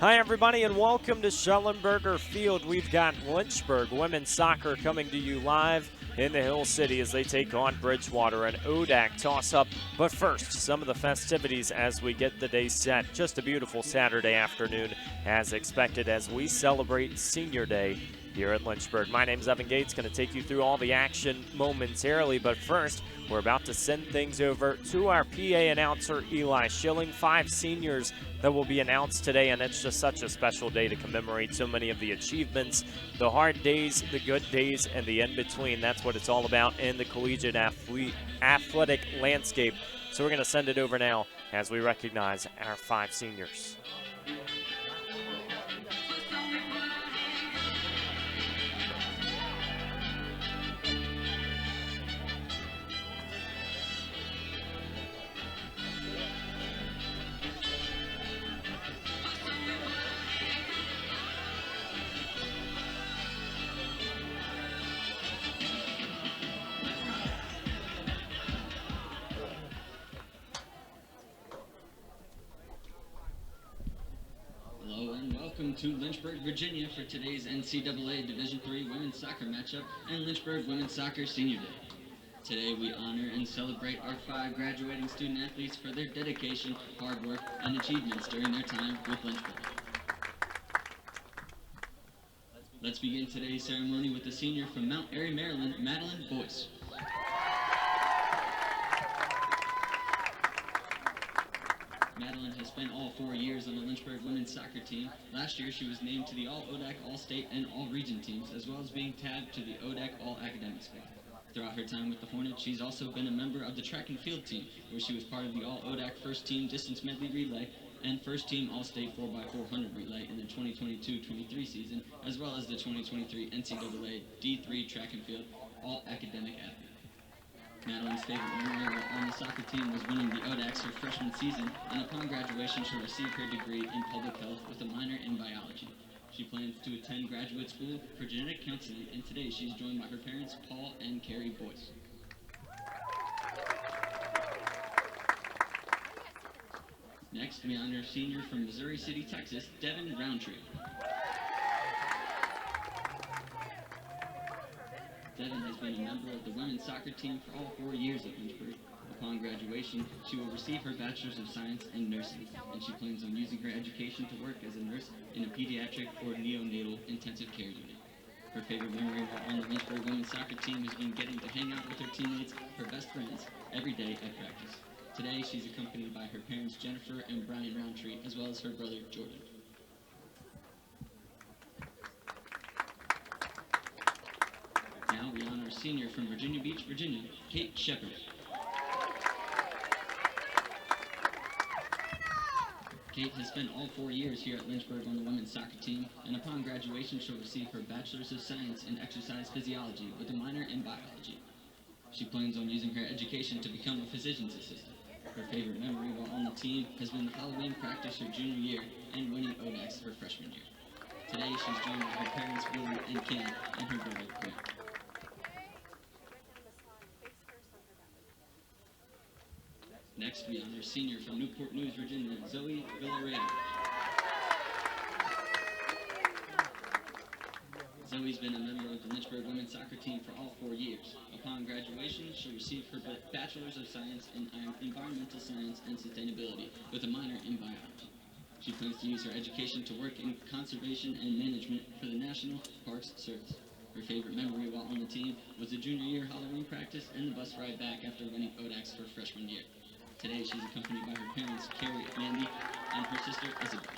Hi, everybody, and welcome to Schellenberger Field. We've got Lynchburg women's soccer coming to you live in the Hill City as they take on Bridgewater, an ODAC toss-up. But first, some of the festivities as we get the day set. Just a beautiful Saturday afternoon, as expected, as we celebrate Senior Day here at Lynchburg. My name's Evan Gates, going to take you through all the action momentarily, but first, we're about to send things over to our PA announcer, Eli Schilling. 5 seniors that will be announced today, and it's just such a special day to commemorate so many of the achievements, the hard days, the good days, and the in-between. That's what it's all about in the collegiate athletic landscape. So we're going to send it over now as we recognize our 5 seniors. Welcome to Lynchburg, Virginia for today's NCAA Division III Women's Soccer matchup and Lynchburg Women's Soccer Senior Day. Today we honor and celebrate our 5 graduating student athletes for their dedication, hard work, and achievements during their time with Lynchburg. Let's begin today's ceremony with the senior from Mount Airy, Maryland, Madeline Boyce. Madeline has spent all 4 years on the Lynchburg women's soccer team. Last year, she was named to the All-ODAC, All-State, and All-Region teams, as well as being tabbed to the ODAC All-Academic squad. Throughout her time with the Hornets, she's also been a member of the track and field team, where she was part of the All-ODAC First Team Distance Medley Relay and First Team All-State 4x400 Relay in the 2022-23 season, as well as the 2023 NCAA D3 Track and Field All-Academic Athlete. Madeline's favorite memory while on the soccer team was winning the ODACs her freshman season, and upon graduation she'll receive her degree in public health with a minor in biology. She plans to attend graduate school for genetic counseling, and today she's joined by her parents, Paul and Carrie Boyce. Next, we honor senior from Missouri City, Texas, Devin Roundtree. Devin has been a member of the women's soccer team for all 4 years at Lynchburg. Upon graduation, she will receive her Bachelor's of Science in Nursing, and she plans on using her education to work as a nurse in a pediatric or neonatal intensive care unit. Her favorite memory while on the Lynchburg women's soccer team has been getting to hang out with her teammates, her best friends, every day at practice. Today, she's accompanied by her parents, Jennifer and Brian Roundtree, as well as her brother, Jordan. Now we honor a senior from Virginia Beach, Virginia, Kate Shepard. Kate has spent all 4 years here at Lynchburg on the women's soccer team, and upon graduation she'll receive her Bachelor's of Science in Exercise Physiology with a minor in biology. She plans on using her education to become a physician's assistant. Her favorite memory while on the team has been the Halloween practice her junior year and winning ODACs her freshman year. Today she's joined by her parents, Willie and Kim, and her brother, Grant. Next, we honor senior from Newport News, Virginia, Zoe Villarreal. Zoe's been a member of the Lynchburg women's soccer team for all 4 years. Upon graduation, she'll receive her Bachelor's of Science in Environmental Science and Sustainability with a minor in biology. She plans to use her education to work in conservation and management for the National Parks Service. Her favorite memory while on the team was the junior year Halloween practice and the bus ride back after winning ODACs her freshman year. Today, she's accompanied by her parents, Carrie and Mandy, and her sister, Isabel.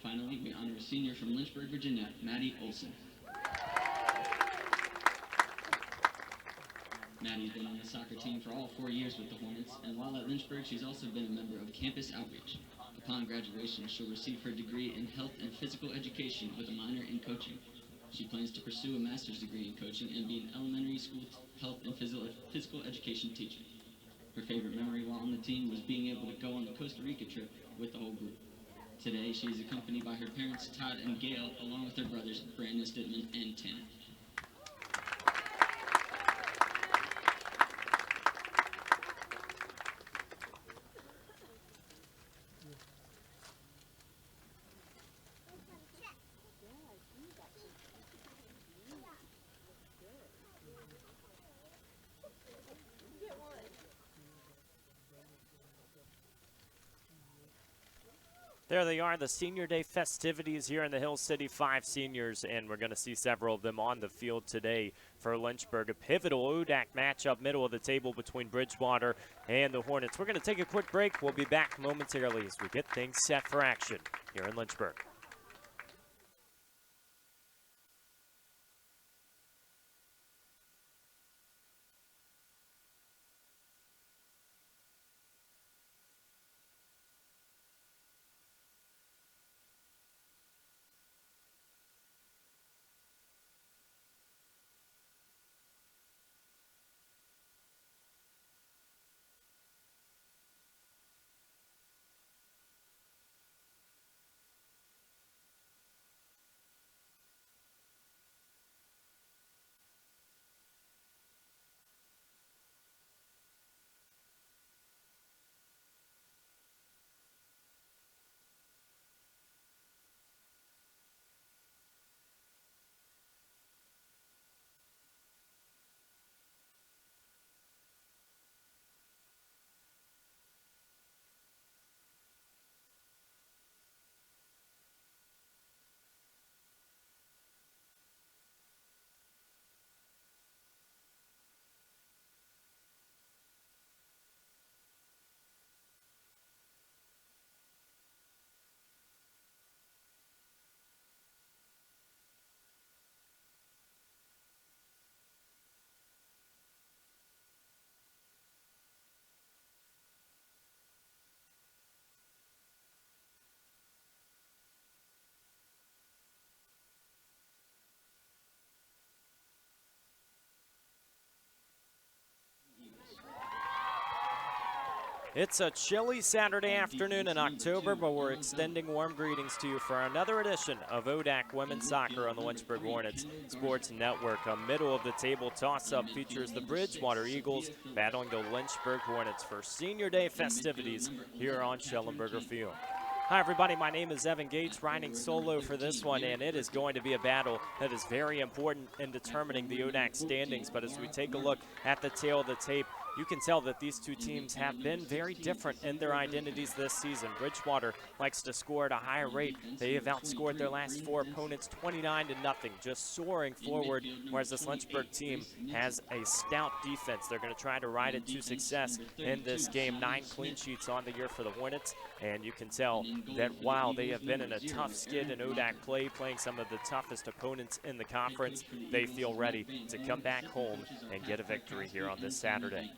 Finally, we honor a senior from Lynchburg, Virginia, Maddie Olson. Maddie's been on the soccer team for all 4 years with the Hornets, and while at Lynchburg, she's also been a member of Campus Outreach. Upon graduation, she'll receive her degree in Health and Physical Education with a minor in coaching. She plans to pursue a master's degree in coaching and be an elementary school health and physical education teacher. Her favorite memory while on the team was being able to go on the Costa Rica trip with the whole group. Today, she is accompanied by her parents, Todd and Gail, along with their brothers, Brandon Stidman and Tanner. There they are, the Senior Day festivities here in the Hill City. 5 seniors, and we're going to see several of them on the field today for Lynchburg. A pivotal ODAC matchup, middle of the table between Bridgewater and the Hornets. We're going to take a quick break. We'll be back momentarily as we get things set for action here in Lynchburg. It's a chilly Saturday afternoon in October, but we're extending warm greetings to you for another edition of ODAC Women's Soccer on the Lynchburg Hornets Sports Network. A middle-of-the-table toss-up features the Bridgewater Eagles battling the Lynchburg Hornets for Senior Day festivities here on Schellenberger Field. Hi, everybody. My name is Evan Gates, riding solo for this one, and it is going to be a battle that is very important in determining the ODAC standings. But as we take a look at the tail of the tape, you can tell that these two teams have been very different in their identities this season. Bridgewater likes to score at a higher rate. They have outscored their last 4 opponents 29-0, just soaring forward, whereas this Lynchburg team has a stout defense. They're going to try to ride it to success in this game. 9 clean sheets on the year for the Hornets, and you can tell that while they have been in a tough skid in ODAC play, playing some of the toughest opponents in the conference, they feel ready to come back home and get a victory here on this Saturday.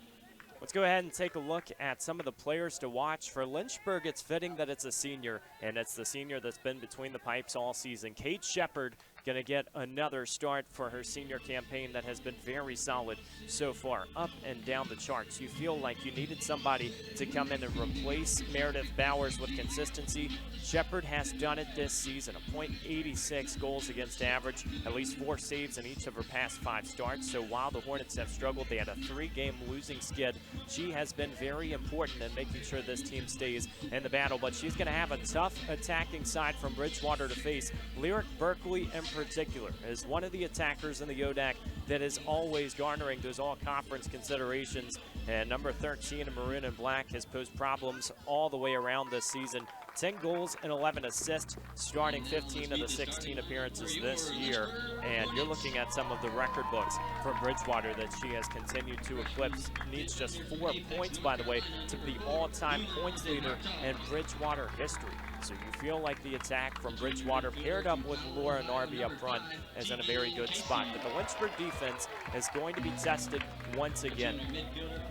Let's go ahead and take a look at some of the players to watch. For Lynchburg, it's fitting that it's a senior, and it's the senior that's been between the pipes all season. Kate Shepard going to get another start for her senior campaign that has been very solid so far, up and down the charts. You feel like you needed somebody to come in and replace Meredith Bowers with consistency. Shepard has done it this season, a .86 goals against average, at least 4 saves in each of her past 5 starts. So while the Hornets have struggled, they had a 3-game losing skid. She has been very important in making sure this team stays in the battle, but she's going to have a tough attacking side from Bridgewater to face. Lyric Berkeley in particular is one of the attackers in the ODAC that is always garnering those all-conference considerations, and number 13 in maroon and black has posed problems all the way around this season. 10 goals and 11 assists, starting 15 of the 16 appearances this year. And you're looking at some of the record books from Bridgewater that she has continued to eclipse. Needs just 4 points, by the way, to be the all-time points leader in Bridgewater history. So you feel like the attack from Bridgewater paired up with Laura Narby up front is in a very good spot. But the Lynchburg defense is going to be tested once again.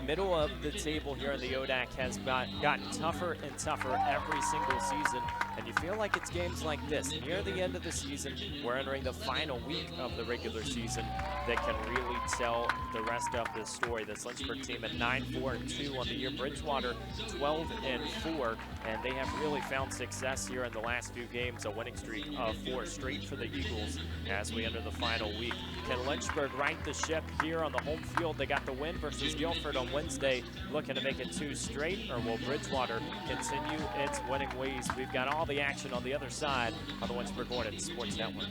Middle of the table here in the ODAC has gotten tougher and tougher every single season, and you feel like it's games like this near the end of the season, we're entering the final week of the regular season, that can really tell the rest of the story. This Lynchburg team at 9-4-2 on the year, Bridgewater 12-4, and they have really found success here in the last few games, a winning streak of 4 straight for the Eagles as we enter the final week. Can Lynchburg right the ship here on the home field? They got the win versus Guilford on Wednesday, looking to make it 2 straight, or will Bridgewater continue its winning ways? We've got all the action on the other side on the Lynchburg Hornets Sports Network.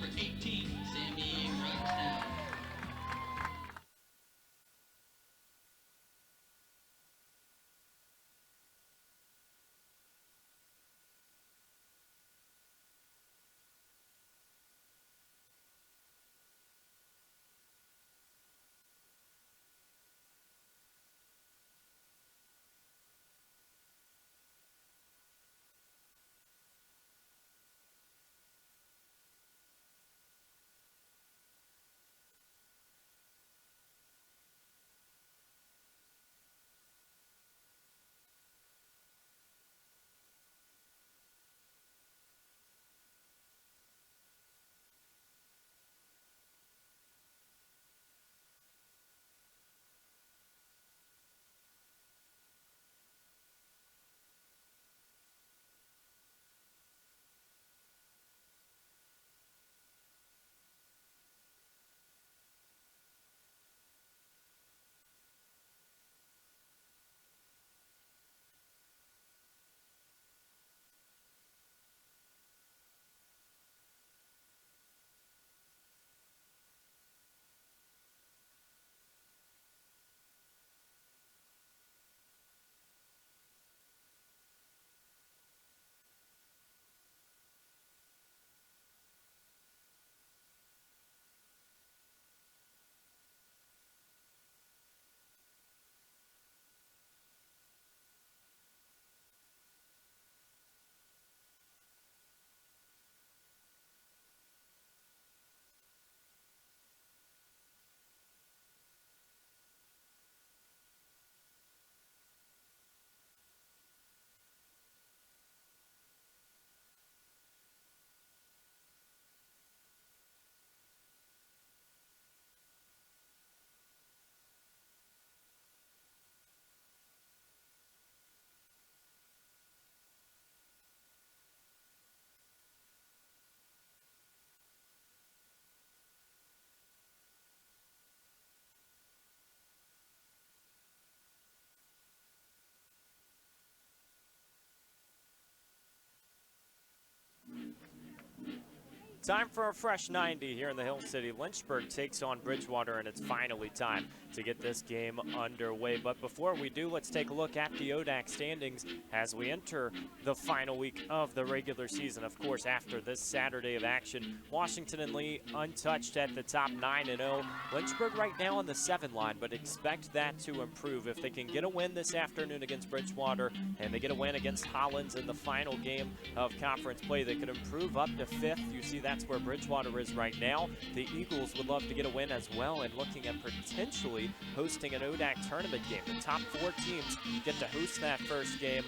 Time for a fresh 90 here in the Hill City. Lynchburg takes on Bridgewater, and it's finally time to get this game underway. But before we do, let's take a look at the ODAC standings as we enter the final week of the regular season. Of course, after this Saturday of action, Washington and Lee untouched at the top 9-0. Lynchburg right now on the 7 line, but expect that to improve if they can get a win this afternoon against Bridgewater and they get a win against Hollins in the final game of conference play. They could improve up to 5th. You see that's where Bridgewater is right now. The Eagles would love to get a win as well and looking at potentially hosting an ODAC tournament game. The top 4 teams get to host that first game,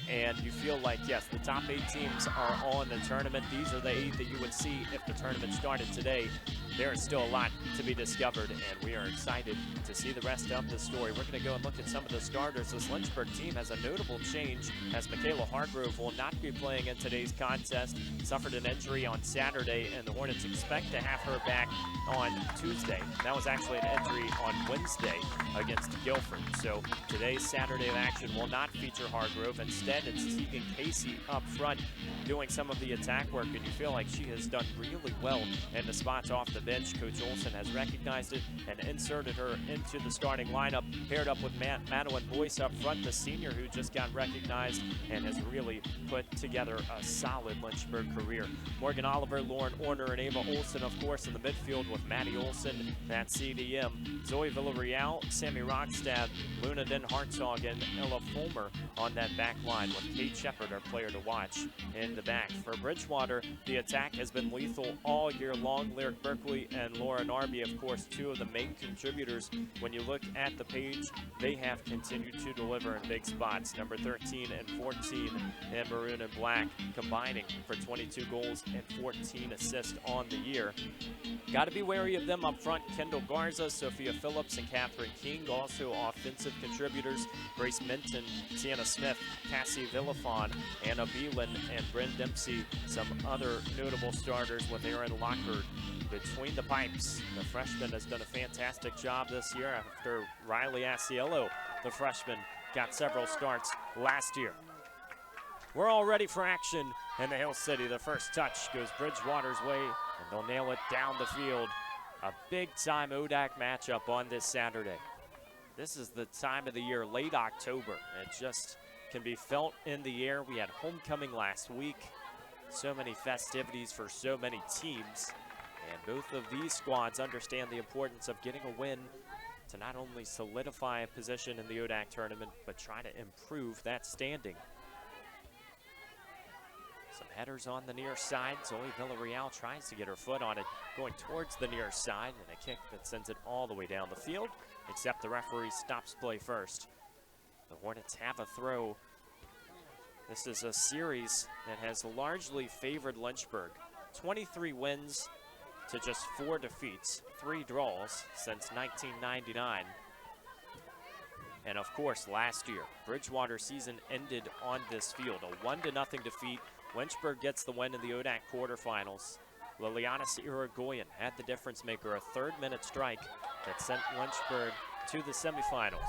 and you feel like, yes, the top 8 teams are on the tournament. These are the 8 that you would see if the tournament started today. There is still a lot to be discovered, and we are excited to see the rest of the story. We're going to go and look at some of the starters. This Lynchburg team has a notable change as Michaela Hargrove will not be playing in today's contest. Suffered an injury on Saturday, and the Hornets expect to have her back on Tuesday. That was actually an injury on Wednesday against Guilford. So today's Saturday of action will not feature Hargrove. Instead, it's Tegan Casey up front doing some of the attack work, and you feel like she has done really well in the spots off the bench. Coach Olson has recognized it and inserted her into the starting lineup, paired up with Madeline Boyce up front, the senior who just got recognized and has really put together a solid Lynchburg career. Morgan Oliver, Lauren Orner, and Ava Olson, of course, in the midfield with Maddie Olson, that CDM. Zoe Villarreal, Sammy Rockstad, Luna Den Hartzog, and Ella Fulmer on that back line with Kate Shepard, our player to watch in the back. For Bridgewater, the attack has been lethal all year long. Lyric Berkeley and Laura Narby, of course, 2 of the main contributors. When you look at the page, they have continued to deliver in big spots. Number 13 and 14 in maroon and black, combining for 22 goals and 14 assists on the year. Got to be wary of them up front. Kendall Garza, Sophia Phillips, and Catherine King, also offensive contributors. Grace Minton, Sienna Smith, Cassie Villafon, Anna Beelan, and Bryn Dempsey. Some other notable starters with Erin Lockhart between the pipes. The freshman has done a fantastic job this year after Riley Asiello, the freshman, got several starts last year. We're all ready for action in the Hill City. The first touch goes Bridgewater's way, and they'll nail it down the field. A big-time ODAC matchup on this Saturday. This is the time of the year, late October. It just can be felt in the air. We had homecoming last week. So many festivities for so many teams. And both of these squads understand the importance of getting a win to not only solidify a position in the ODAC tournament, but try to improve that standing. Some headers on the near side. Zoe Villarreal tries to get her foot on it, going towards the near side, and a kick that sends it all the way down the field, except the referee stops play first. The Hornets have a throw. This is a series that has largely favored Lynchburg. 23 wins to just 4 defeats, 3 draws since 1999. And of course, last year, Bridgewater season ended on this field, a 1-0 defeat. Lynchburg gets the win in the ODAC quarterfinals. Liliana Irigoyen had the difference maker, a 3rd-minute strike that sent Lynchburg to the semifinals.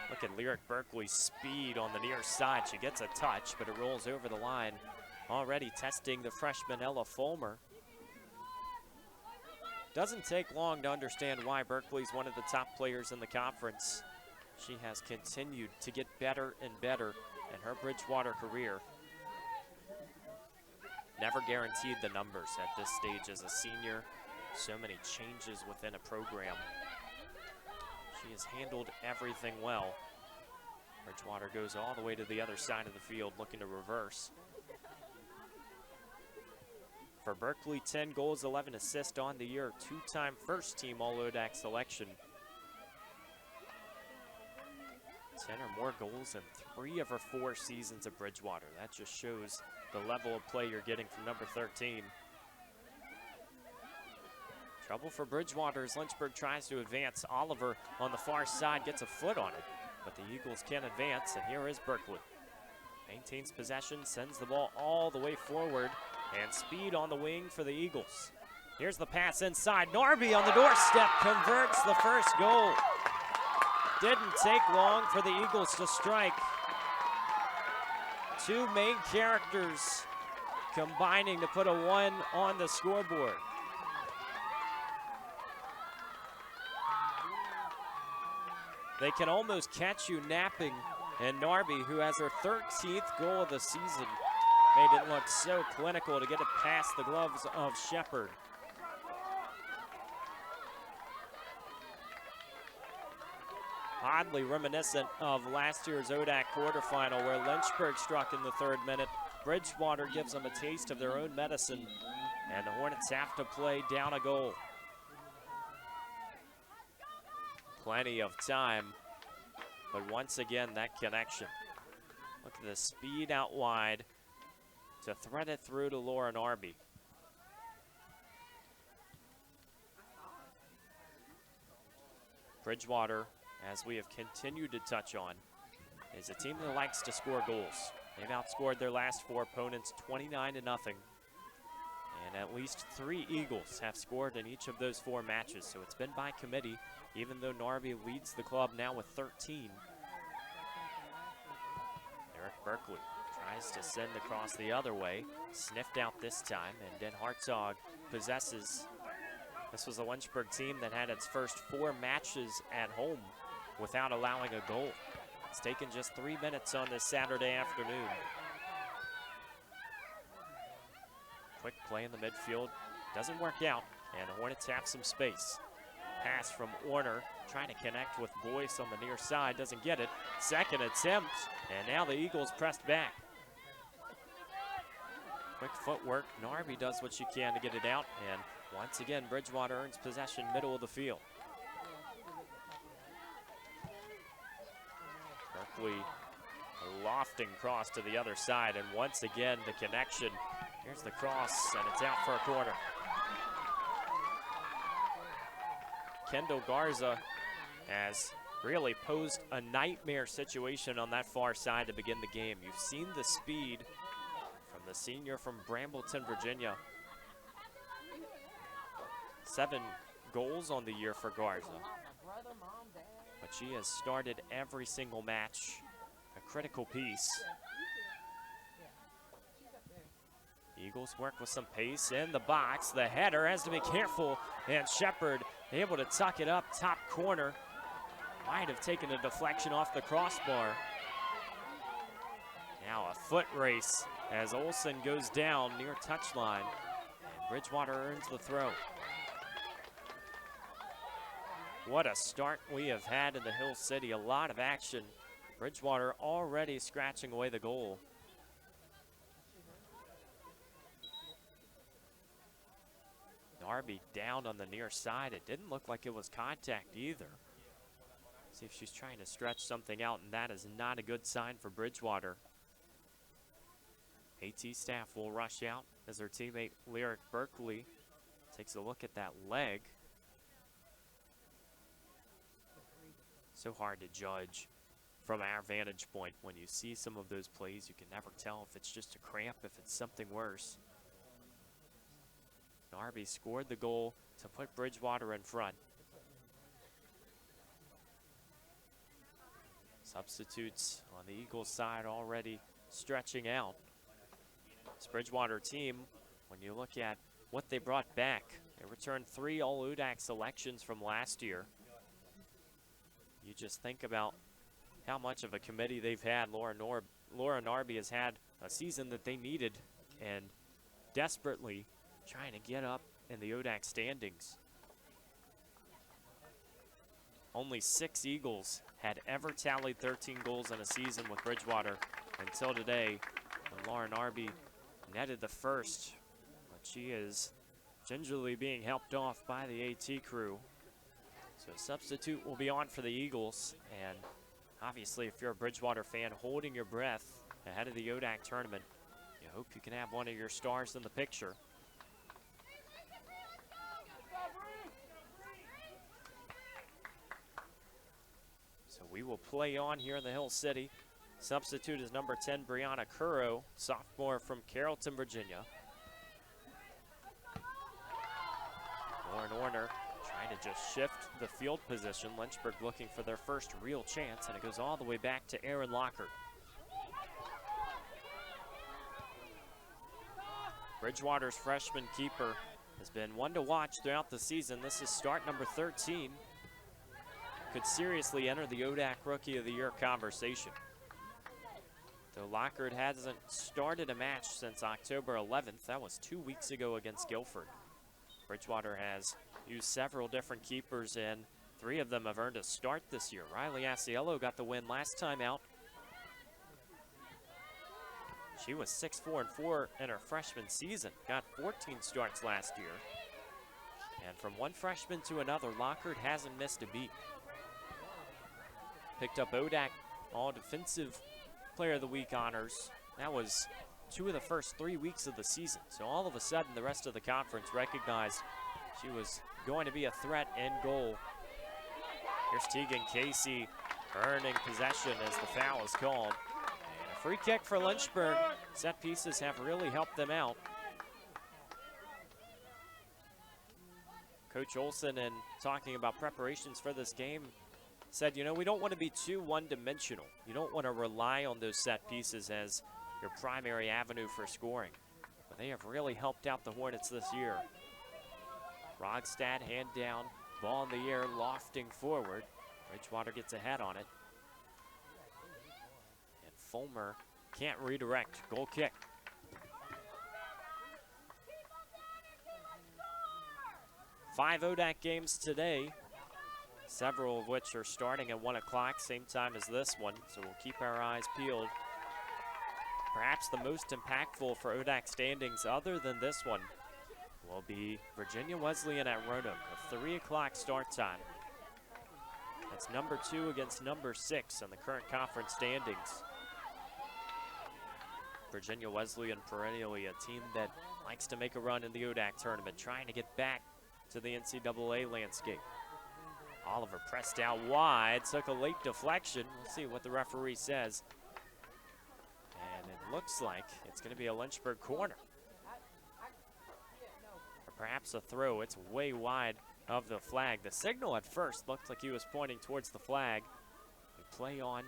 Look at Lyric Berkeley's speed on the near side. She gets a touch, but it rolls over the line. Already testing the freshman Ella Fulmer. Doesn't take long to understand why Berkeley's one of the top players in the conference. She has continued to get better and better in her Bridgewater career. Never guaranteed the numbers at this stage as a senior. So many changes within a program. She has handled everything well. Bridgewater goes all the way to the other side of the field looking to reverse. For Berkeley, 10 goals, 11 assists on the year. 2-time first-team All-ODAC selection. 10 or more goals in 3 of her 4 seasons at Bridgewater. That just shows the level of play you're getting from number 13. Trouble for Bridgewater as Lynchburg tries to advance. Oliver on the far side gets a foot on it, but the Eagles can advance, and here is Berkeley. Maintains possession, sends the ball all the way forward, and speed on the wing for the Eagles. Here's the pass inside. Narby on the doorstep converts the first goal. Didn't take long for the Eagles to strike. two main characters combining to put a 1 on the scoreboard. They can almost catch you napping, and Narby, who has her 13th goal of the season, made it look so clinical to get it past the gloves of Shepard. Oddly reminiscent of last year's ODAC quarterfinal where Lynchburg struck in the 3rd minute. Bridgewater gives them a taste of their own medicine, and the Hornets have to play down a goal. Plenty of time, but once again, that connection. Look at the speed out wide to thread it through to Laura Narby. Bridgewater, as we have continued to touch on, is a team that likes to score goals. They've outscored their last 4 opponents 29-0. And at least 3 Eagles have scored in each of those 4 matches, so it's been by committee, even though Narby leads the club now with 13. Eric Berkeley tries to send the cross the other way, sniffed out this time, and Den Hartzog possesses. This was a Lynchburg team that had its first 4 matches at home without allowing a goal. It's taken just 3 minutes on this Saturday afternoon. Quick play in the midfield, doesn't work out, and the Hornets have some space. Pass from Warner, trying to connect with Boyce on the near side, doesn't get it. Second attempt, and now the Eagles pressed back. Quick footwork, Narby does what she can to get it out, and once again, Bridgewater earns possession middle of the field. Berkeley, a lofting cross to the other side, and once again, the connection. Here's the cross, and it's out for a corner. Kendall Garza has really posed a nightmare situation on that far side to begin the game. You've seen the speed from the senior from Brambleton, Virginia. 7 goals on the year for Garza. But she has started every single match, a critical piece. Eagles work with some pace in the box. The header has to be careful, and Shepard able to tuck it up top corner. Might have taken a deflection off the crossbar. Now a foot race as Olsen goes down near touchline, and Bridgewater earns the throw. What a start we have had in the Hill City. A lot of action. Bridgewater already scratching away the goal. Narby down on the near side. It didn't look like it was contact either. See if she's trying to stretch something out, and that is not a good sign for Bridgewater. AT staff will rush out as their teammate Lyric Berkeley takes a look at that leg. So hard to judge from our vantage point. When you see some of those plays, you can never tell if it's just a cramp, if it's something worse. Narby scored the goal to put Bridgewater in front. Substitutes on the Eagles side already stretching out. This Bridgewater team, when you look at what they brought back, they returned 3 All-ODAC selections from last year. You just think about how much of a committee they've had. Laura Narby has had a season that they needed and desperately trying to get up in the ODAC standings. Only 6 Eagles had ever tallied 13 goals in a season with Bridgewater until today, when Laura Narby netted the first. But she is gingerly being helped off by the AT crew. So a substitute will be on for the Eagles, and obviously if you're a Bridgewater fan, holding your breath ahead of the ODAC tournament, you hope you can have one of your stars in the picture. So we will play on here in the Hill City. Substitute is number 10, Brianna Curro, sophomore from Carrollton, Virginia. Lauren Warner trying to just shift the field position. Lynchburg looking for their first real chance, and it goes all the way back to Aaron Lockhart. Bridgewater's freshman keeper has been one to watch throughout the season. This is start number 13. Could seriously enter the ODAC Rookie of the Year conversation. Though Lockhart hasn't started a match since October 11th. That was 2 weeks ago against Guilford. Bridgewater has used several different keepers, and 3 of them have earned a start this year. Riley Asiello got the win last time out. She was 6-4-4 in her freshman season, got 14 starts last year. And from one freshman to another, Lockhart hasn't missed a beat. Picked up ODAC All Defensive Player of the Week honors. That was 2 of the first 3 weeks of the season. So all of a sudden, the rest of the conference recognized she was going to be a threat in goal. Here's Tegan Casey earning possession as the foul is called. Free kick for Lynchburg. Set pieces have really helped them out. Coach Olson, in talking about preparations for this game, said, you know, we don't want to be too one-dimensional. You don't want to rely on those set pieces as your primary avenue for scoring. But they have really helped out the Hornets this year. Rogstad hand down, ball in the air, lofting forward. Bridgewater gets a head on it. Fulmer can't redirect. Goal kick. Five ODAC games today, several of which are starting at 1 o'clock, same time as this one, so we'll keep our eyes peeled. Perhaps the most impactful for ODAC standings other than this one will be Virginia Wesleyan at Roanoke, a 3 o'clock start time. That's number 2 against number 6 in the current conference standings. Virginia Wesleyan, perennially a team that likes to make a run in the ODAC tournament, trying to get back to the NCAA landscape. Oliver pressed out wide, took a late deflection. We'll see what the referee says. And it looks like it's going to be a Lynchburg corner. Or perhaps a throw. It's way wide of the flag. The signal at first looked like he was pointing towards the flag. We play on,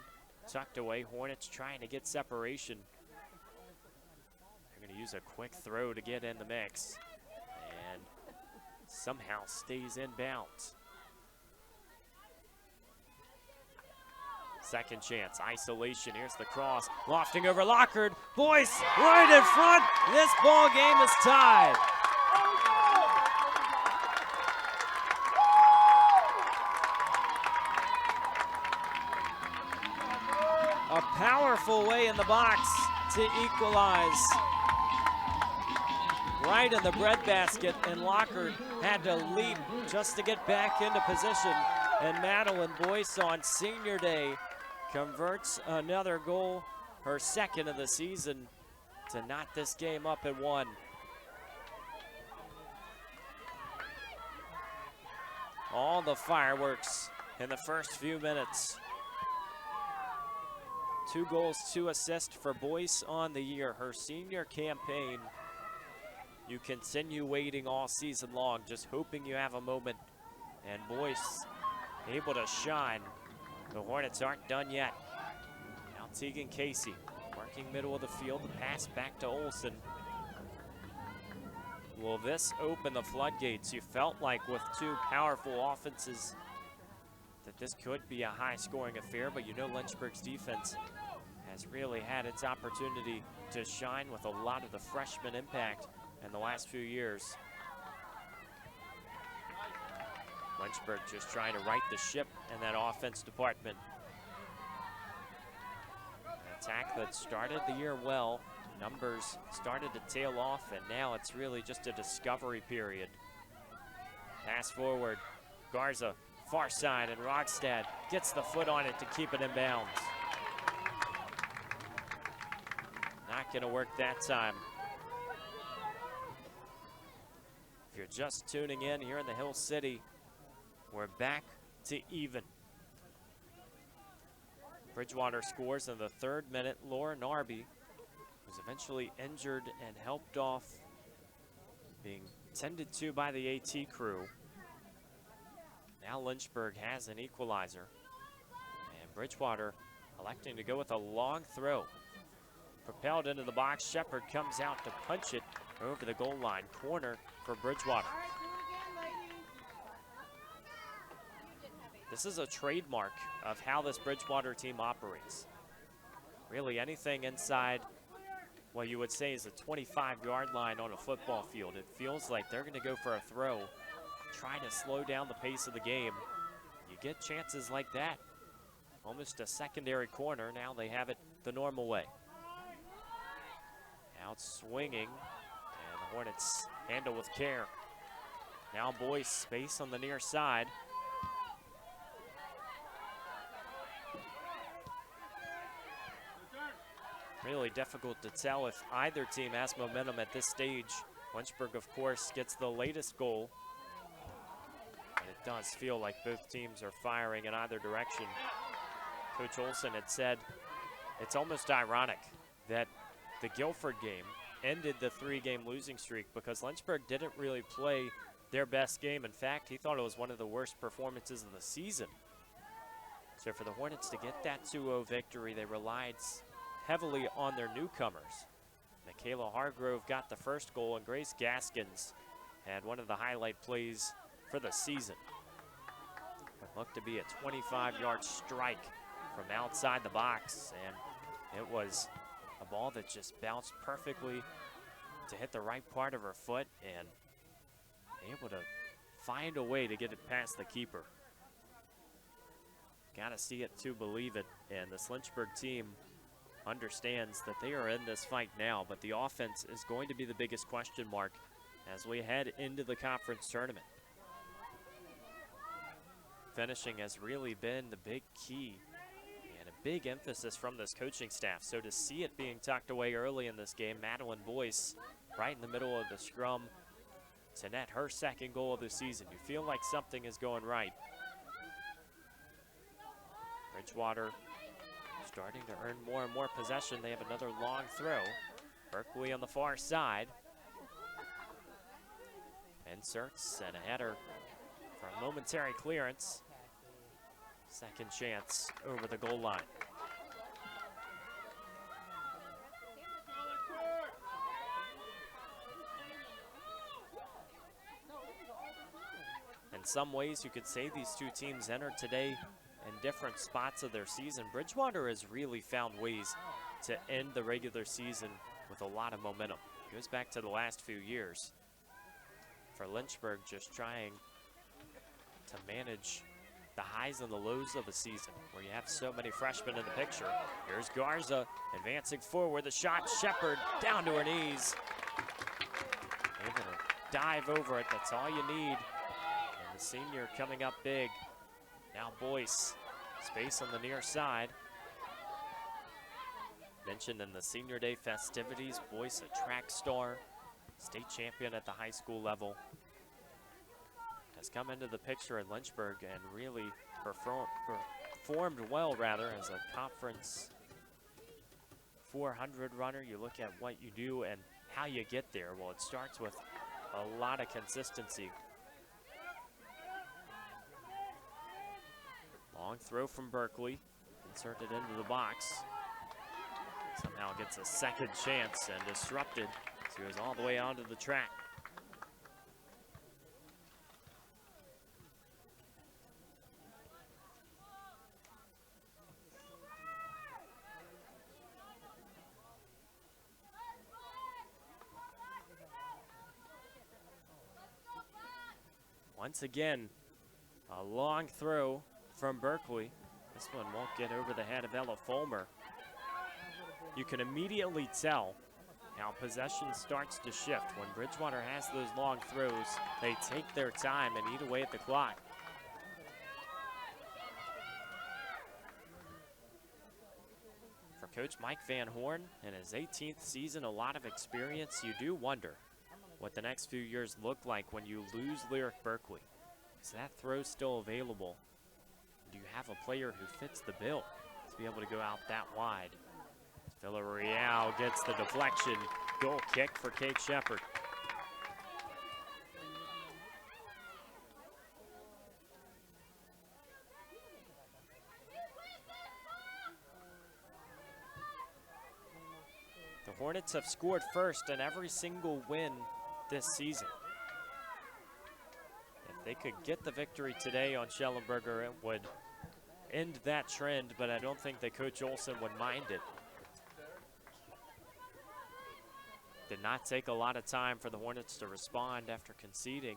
tucked away. Hornets trying to get separation. Going to use a quick throw to get in the mix, and somehow stays in bounds. Second chance, isolation. Here's the cross, lofting over Lockhart. Boyce right in front. This ball game is tied. A powerful way in the box to equalize. Right in the breadbasket, and Lockhart had to leap just to get back into position. And Madeline Boyce on senior day converts another goal, her second of the season, to knot this game up at 1. All the fireworks in the first few minutes. 2 goals, 2 assists for Boyce on the year, her senior campaign. You continue waiting all season long, just hoping you have a moment. And Boyce able to shine. The Hornets aren't done yet. Now Tegan Casey working middle of the field. The pass back to Olson. Will this open the floodgates? You felt like with 2 powerful offenses that this could be a high-scoring affair, but you know Lynchburg's defense has really had its opportunity to shine with a lot of the freshman impact in the last few years. Lynchburg just trying to right the ship in that offense department. An attack that started the year well. Numbers started to tail off, and now it's really just a discovery period. Pass forward. Garza, far side, and Rogstad gets the foot on it to keep it in bounds. Not going to work that time. If you're just tuning in here in the Hill City, we're back to even. Bridgewater scores in the 3rd minute. Laura Narby was eventually injured and helped off, being tended to by the AT crew. Now Lynchburg has an equalizer. And Bridgewater electing to go with a long throw. Propelled into the box, Shepard comes out to punch it over the goal line. Corner for Bridgewater. This is a trademark of how this Bridgewater team operates. Really anything inside what you would say is a 25-yard line on a football field. It feels like they're going to go for a throw, try to slow down the pace of the game. You get chances like that. Almost a secondary corner. Now they have it the normal way. Out swinging, and the Hornets handle with care. Now Boyce, space on the near side. Really difficult to tell if either team has momentum at this stage. Lynchburg, of course, gets the latest goal. But it does feel like both teams are firing in either direction. Coach Olson had said it's almost ironic that the Guilford game ended the 3-game losing streak because Lynchburg didn't really play their best game. In fact, he thought it was one of the worst performances of the season. So for the Hornets to get that 2-0 victory, they relied heavily on their newcomers. Michaela Hargrove got the first goal, and Grace Gaskins had one of the highlight plays for the season. It looked to be a 25-yard strike from outside the box, and it was a ball that just bounced perfectly to hit the right part of her foot and able to find a way to get it past the keeper. Gotta see it to believe it, and this Lynchburg team understands that they are in this fight now, but the offense is going to be the biggest question mark as we head into the conference tournament. Finishing has really been the big key and a big emphasis from this coaching staff. So to see it being tucked away early in this game, Madeline Boyce right in the middle of the scrum to net her second goal of the season. You feel like something is going right. Bridgewater starting to earn more and more possession. They have another long throw. Berkeley on the far side. Inserts and a header for a momentary clearance. Second chance over the goal line. In some ways, you could say these two teams entered today in different spots of their season. Bridgewater has really found ways to end the regular season with a lot of momentum. It goes back to the last few years. For Lynchburg, just trying to manage the highs and the lows of the season, where you have so many freshmen in the picture. Here's Garza advancing forward. The shot, Shepard down to her knees. Able to dive over it. That's all you need. And the senior coming up big. Now Boyce, space on the near side. Mentioned in the senior day festivities, Boyce a track star, state champion at the high school level. Has come into the picture in Lynchburg and really performed well as a conference 400 runner. You look at what you do and how you get there. Well, it starts with a lot of consistency. Long throw from Berkeley, inserted into the box. Somehow gets a second chance and disrupted. So he goes all the way onto the track. Once again, a long throw from Berkeley. This one won't get over the head of Ella Fulmer. You can immediately tell how possession starts to shift. When Bridgewater has those long throws, they take their time and eat away at the clock. For Coach Mike Van Horn, in his 18th season, a lot of experience. You do wonder what the next few years look like when you lose Lyric Berkeley. Is that throw still available? Do you have a player who fits the bill to be able to go out that wide? Villarreal gets the deflection. Goal kick for Kate Shepard. The Hornets have scored first in every single win this season. If they could get the victory today on Schellenberger, it would end that trend, but I don't think that Coach Olson would mind it. Did not take a lot of time for the Hornets to respond after conceding,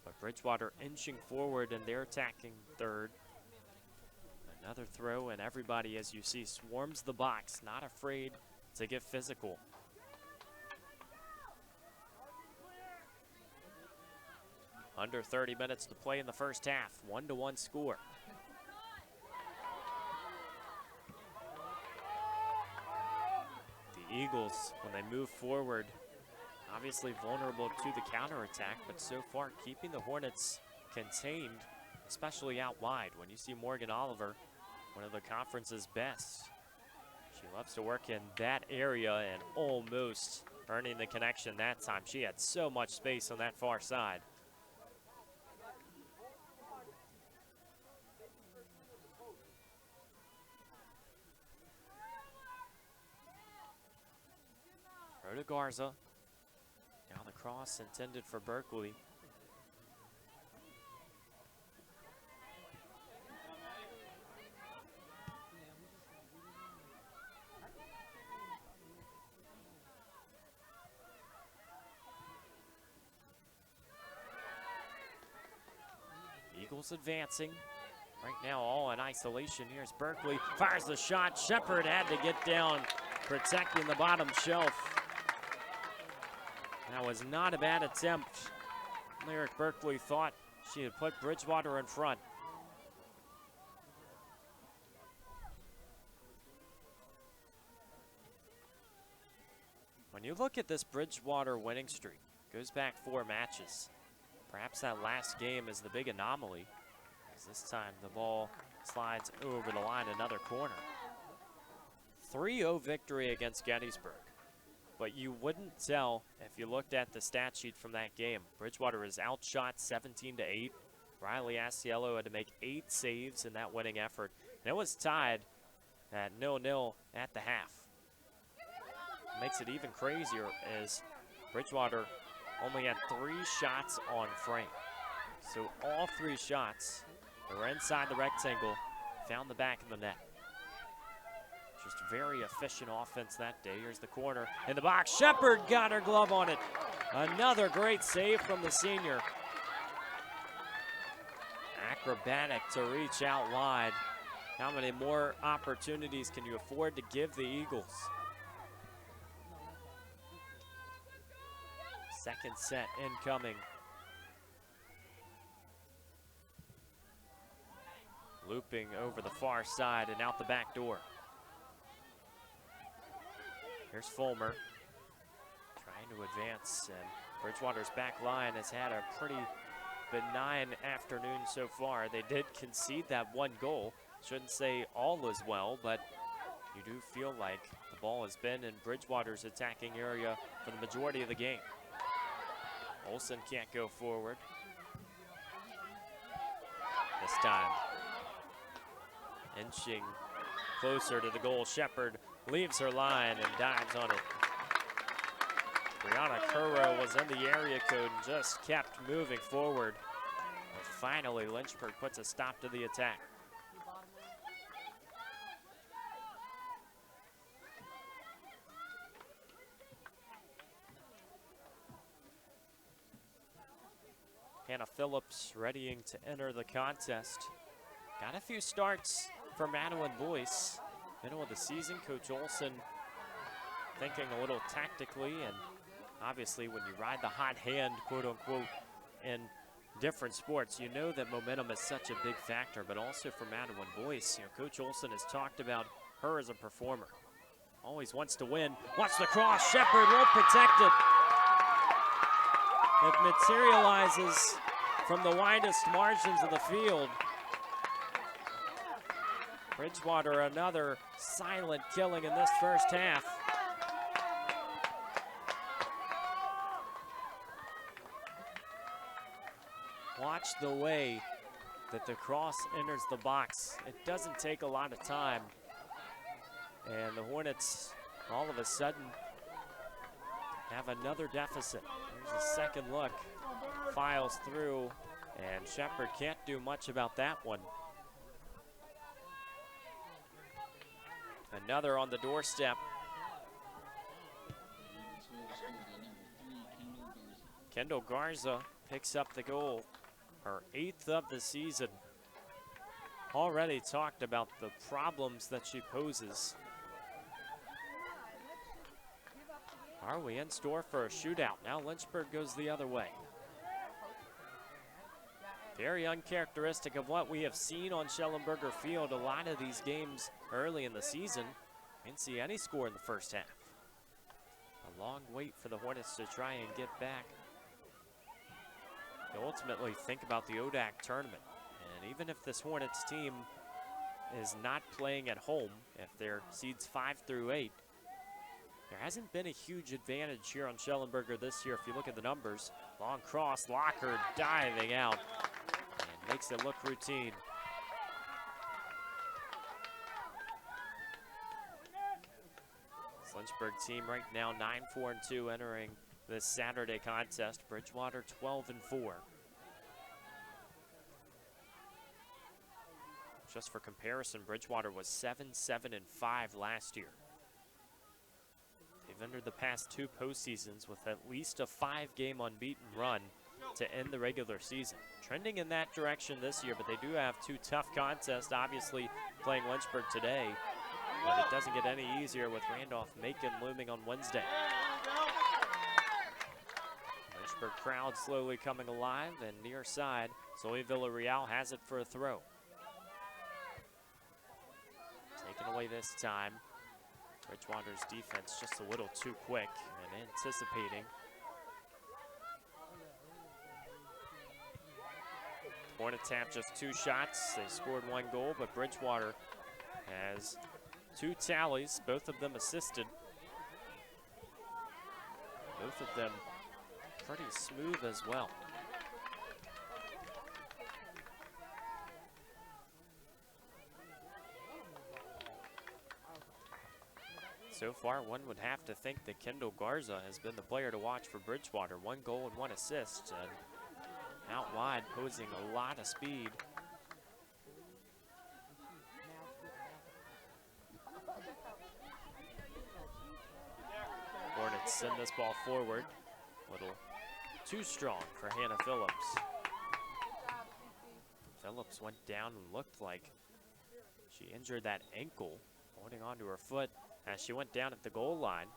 but Bridgewater inching forward in their attacking third. Another throw, and everybody, as you see, swarms the box, not afraid to get physical. Under 30 minutes to play in the first half, 1-1 score. The Eagles, when they move forward, obviously vulnerable to the counterattack, but so far keeping the Hornets contained, especially out wide. When you see Morgan Oliver, one of the conference's best, she loves to work in that area and almost earning the connection that time. She had so much space on that far side. Throw to Garza. Now the cross intended for Berkeley. Eagles advancing. Right now all in isolation. Here's Berkeley. Fires the shot. Shepard had to get down, protecting the bottom shelf. That was not a bad attempt. Lyric Berkeley thought she had put Bridgewater in front. When you look at this Bridgewater winning streak, goes back 4 matches. Perhaps that last game is the big anomaly, as this time the ball slides over the line, another corner. 3-0 victory against Gettysburg. But you wouldn't tell if you looked at the stat sheet from that game. Bridgewater is outshot 17-8. Riley Asiello had to make 8 saves in that winning effort. And it was tied at 0-0 at the half. Makes it even crazier as Bridgewater only had 3 shots on frame. So all 3 shots, they were inside the rectangle, found the back of the net. Just very efficient offense that day. Here's the corner in the box. Shepard got her glove on it. Another great save from the senior. Acrobatic to reach out wide. How many more opportunities can you afford to give the Eagles? Second set incoming. Looping over the far side and out the back door. Here's Fulmer trying to advance, and Bridgewater's back line has had a pretty benign afternoon so far. They did concede that 1 goal. Shouldn't say all is well, but you do feel like the ball has been in Bridgewater's attacking area for the majority of the game. Olsen can't go forward. This time, inching closer to the goal. Shepard leaves her line and dives on it. Brianna Currow was in the area code and just kept moving forward. But finally, Lynchburg puts a stop to the attack. Hannah Phillips readying to enter the contest. Got a few starts for Madeline Boyce. Middle of the season, Coach Olson thinking a little tactically, and obviously when you ride the hot hand, quote unquote, in different sports, you know that momentum is such a big factor, but also for Madeline Boyce, Coach Olson has talked about her as a performer. Always wants to win. Watch the cross, Shepard won't protect it. It materializes from the widest margins of the field. Bridgewater, another silent killing in this first half. Watch the way that the cross enters the box. It doesn't take a lot of time. And the Hornets all of a sudden have another deficit. Here's a second look. Files through, and Shepherd can't do much about that one. Another on the doorstep. Kendall Garza picks up the goal, her 8th of the season. Already talked about the problems that she poses. Are we in store for a shootout? Now Lynchburg goes the other way. Very uncharacteristic of what we have seen on Schellenberger Field. A lot of these games early in the season, didn't see any score in the first half. A long wait for the Hornets to try and get back. They ultimately think about the ODAC tournament. And even if this Hornets team is not playing at home, if they're seeds 5 through 8, there hasn't been a huge advantage here on Schellenberger this year if you look at the numbers. Long cross, Locker diving out and makes it look routine. This Lynchburg team right now 9-4-2 entering this Saturday contest. Bridgewater 12-4. Just for comparison, Bridgewater was 7-7-5 last year. They've entered the past 2 postseasons with at least a 5-game unbeaten run to end the regular season. Trending in that direction this year, but they do have 2 tough contests, obviously playing Lynchburg today, but it doesn't get any easier with Randolph-Macon looming on Wednesday. Lynchburg crowd slowly coming alive, and near side, Zoe Villarreal has it for a throw. Taken away this time. Bridgewater's defense just a little too quick and anticipating. Hornets have just 2 shots. They scored 1 goal, but Bridgewater has 2 tallies, both of them assisted. Both of them pretty smooth as well. So far, one would have to think that Kendall Garza has been the player to watch for Bridgewater. 1 goal and 1 assist, and out wide, posing a lot of speed. Hornets send this ball forward. A little too strong for Hannah Phillips. Phillips went down and looked like she injured that ankle, holding onto her foot as she went down at the goal line.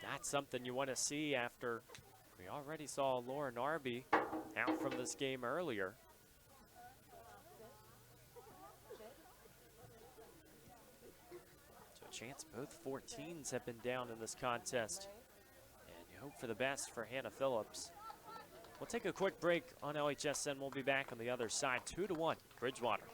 That's something you want to see after we already saw Lauren Arby out from this game earlier. So a chance both 14s have been down in this contest. And you hope for the best for Hannah Phillips. We'll take a quick break on LHSN. We'll be back on the other side. 2-1, Bridgewater.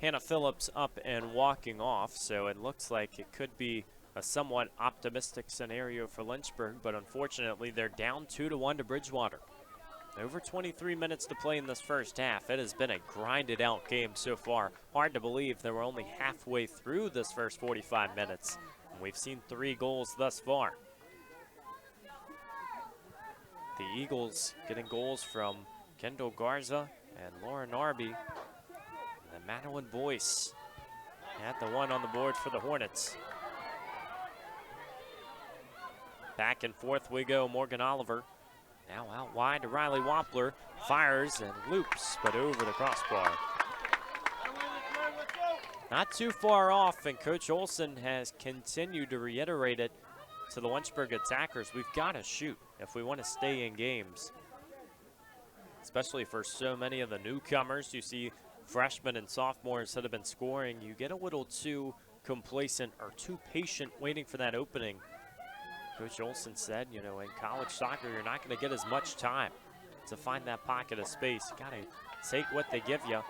Hannah Phillips up and walking off, so it looks like it could be a somewhat optimistic scenario for Lynchburg, but unfortunately they're down 2-1 to Bridgewater. Over 23 minutes to play in this first half. It has been a grinded out game so far. Hard to believe that we're only halfway through this first 45 minutes. And we've seen 3 goals thus far. The Eagles getting goals from Kendall Garza and Lauren Arby. And Madeline Boyce had the one on the board for the Hornets. Back and forth we go. Morgan Oliver now out wide to Riley Wampler. Fires and loops, but over the crossbar. Not too far off, and Coach Olson has continued to reiterate it to the Lynchburg attackers. We've got to shoot if we want to stay in games, especially for so many of the newcomers. You see freshmen and sophomores that have been scoring. You get a little too complacent or too patient waiting for that opening. Coach Olson said, you know, in college soccer, you're not going to get as much time to find that pocket of space. You got to take what they give you.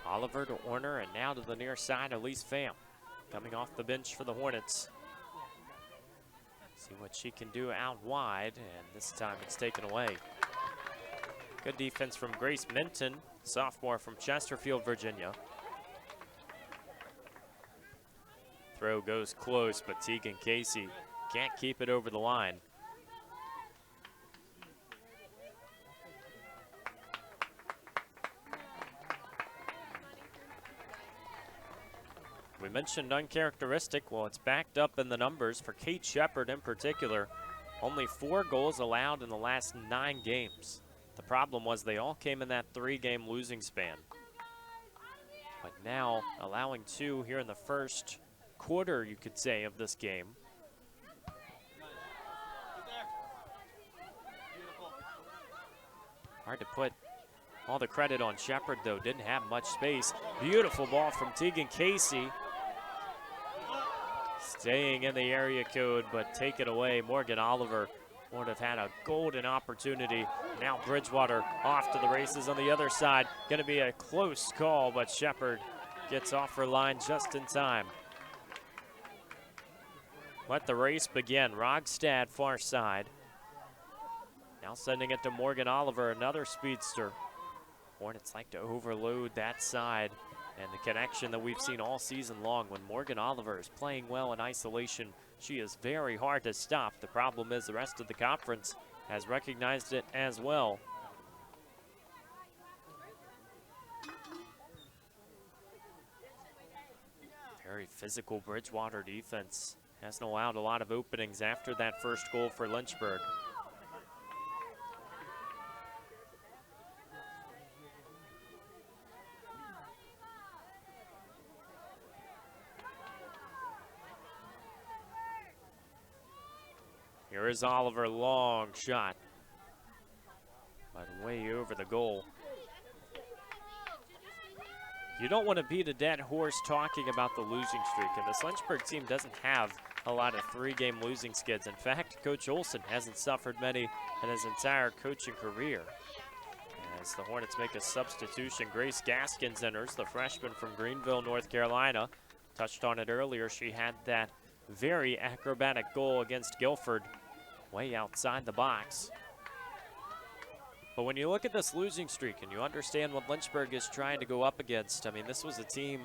Oliver to Orner, and now to the near side, Elise Pham, coming off the bench for the Hornets. See what she can do out wide, and this time it's taken away. Good defense from Grace Minton, sophomore from Chesterfield, Virginia. Throw goes close, but Tegan Casey can't keep it over the line. We mentioned uncharacteristic. Well, it's backed up in the numbers for Kate Shepard in particular. Only 4 goals allowed in the last 9 games. The problem was they all came in that 3-game losing span. But now allowing 2 here in the first quarter, you could say, of this game. Hard to put all the credit on Shepard, though. Didn't have much space. Beautiful ball from Tegan Casey. Staying in the area code, but take it away. Morgan Oliver would have had a golden opportunity. Now Bridgewater off to the races on the other side. Going to be a close call, but Shepard gets off her line just in time. Let the race begin. Rogstad far side. Now sending it to Morgan Oliver, another speedster. Hornets like to overload that side, and the connection that we've seen all season long. When Morgan Oliver is playing well in isolation, she is very hard to stop. The problem is the rest of the conference has recognized it as well. Very physical Bridgewater defense. Hasn't allowed a lot of openings after that first goal for Lynchburg. Here is Oliver, long shot, but way over the goal. You don't want to beat a dead horse talking about the losing streak, and this Lynchburg team doesn't have a lot of 3-game losing skids. In fact, Coach Olson hasn't suffered many in his entire coaching career. As the Hornets make a substitution, Grace Gaskins enters, the freshman from Greenville, North Carolina. Touched on it earlier, she had that very acrobatic goal against Guilford, way outside the box. But when you look at this losing streak and you understand what Lynchburg is trying to go up against, I mean, this was a team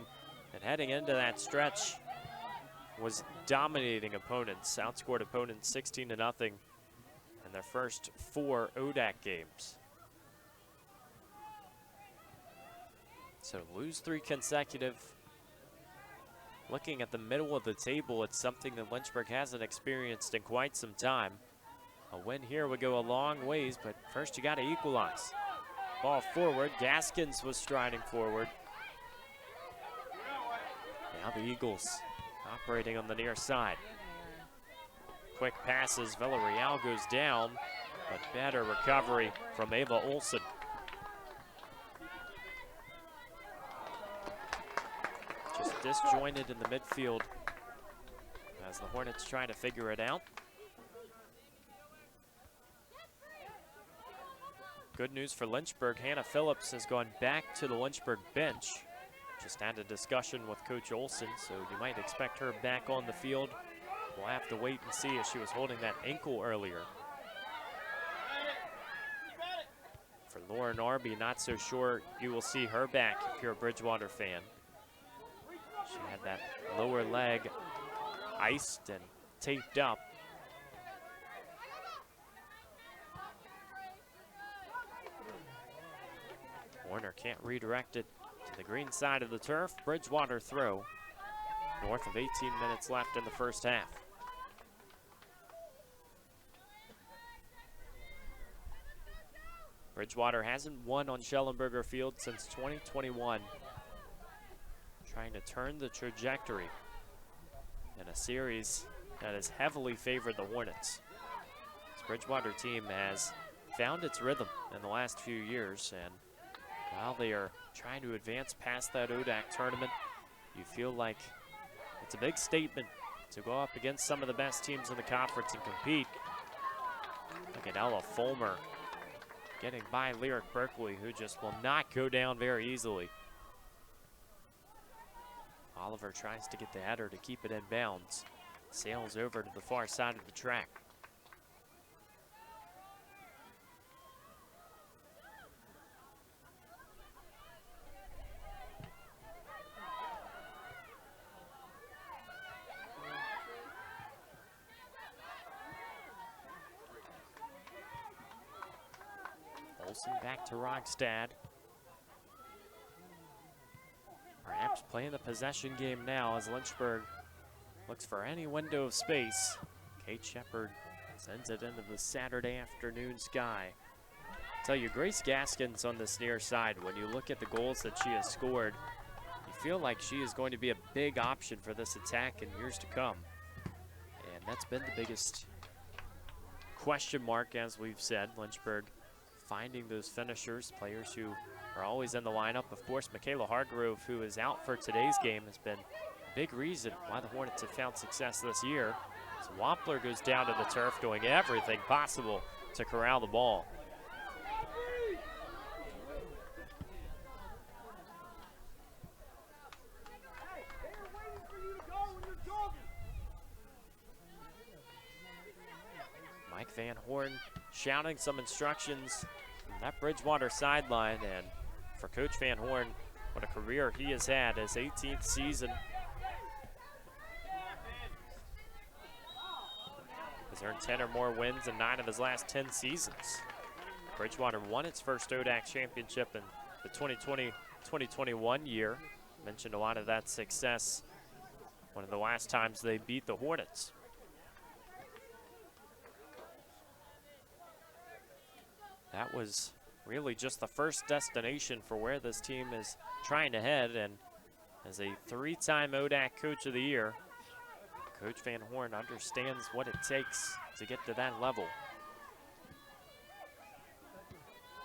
that heading into that stretch was dominating opponents, outscored opponents 16-0 in their first 4 ODAC games. So lose 3 consecutive. Looking at the middle of the table, it's something that Lynchburg hasn't experienced in quite some time. A win here would go a long ways, but first you got to equalize. Ball forward. Gaskins was striding forward. Now the Eagles operating on the near side. Quick passes. Villarreal goes down, but better recovery from Ava Olson. Just disjointed in the midfield as the Hornets try to figure it out. Good news for Lynchburg. Hannah Phillips has gone back to the Lynchburg bench. Just had a discussion with Coach Olson, so you might expect her back on the field. We'll have to wait and see, as she was holding that ankle earlier. For Lauren Arby, not so sure you will see her back if you're a Bridgewater fan. She had that lower leg iced and taped up. Warner can't redirect it to the green side of the turf. Bridgewater throw. North of 18 minutes left in the first half. Bridgewater hasn't won on Schellenberger Field since 2021. Trying to turn the trajectory in a series that has heavily favored the Hornets. This Bridgewater team has found its rhythm in the last few years, and while they are trying to advance past that ODAC tournament, you feel like it's a big statement to go up against some of the best teams in the conference and compete. Look at Ella Fulmer getting by Lyric Berkeley, who just will not go down very easily. Oliver tries to get the header to keep it in bounds. Sails over to the far side of the track. Olsen back to Rogstad. Perhaps playing the possession game now as Lynchburg looks for any window of space. Kate Shepard sends it into the Saturday afternoon sky. I'll tell you, Grace Gaskins on this near side, when you look at the goals that she has scored, you feel like she is going to be a big option for this attack in years to come. And that's been the biggest question mark, as we've said. Lynchburg finding those finishers, players who are always in the lineup. Of course, Michaela Hargrove, who is out for today's game, has been a big reason why the Hornets have found success this year. So Wampler goes down to the turf, doing everything possible to corral the ball. Mike Van Horn shouting some instructions from that Bridgewater sideline, and for Coach Van Horn, what a career he has had, his 18th season. He's earned 10 or more wins in 9 of his last 10 seasons. Bridgewater won its first ODAC championship in the 2020-2021 year. Mentioned a lot of that success one of the last times they beat the Hornets. That was really just the first destination for where this team is trying to head, and as a 3-time ODAC Coach of the Year, Coach Van Horn understands what it takes to get to that level.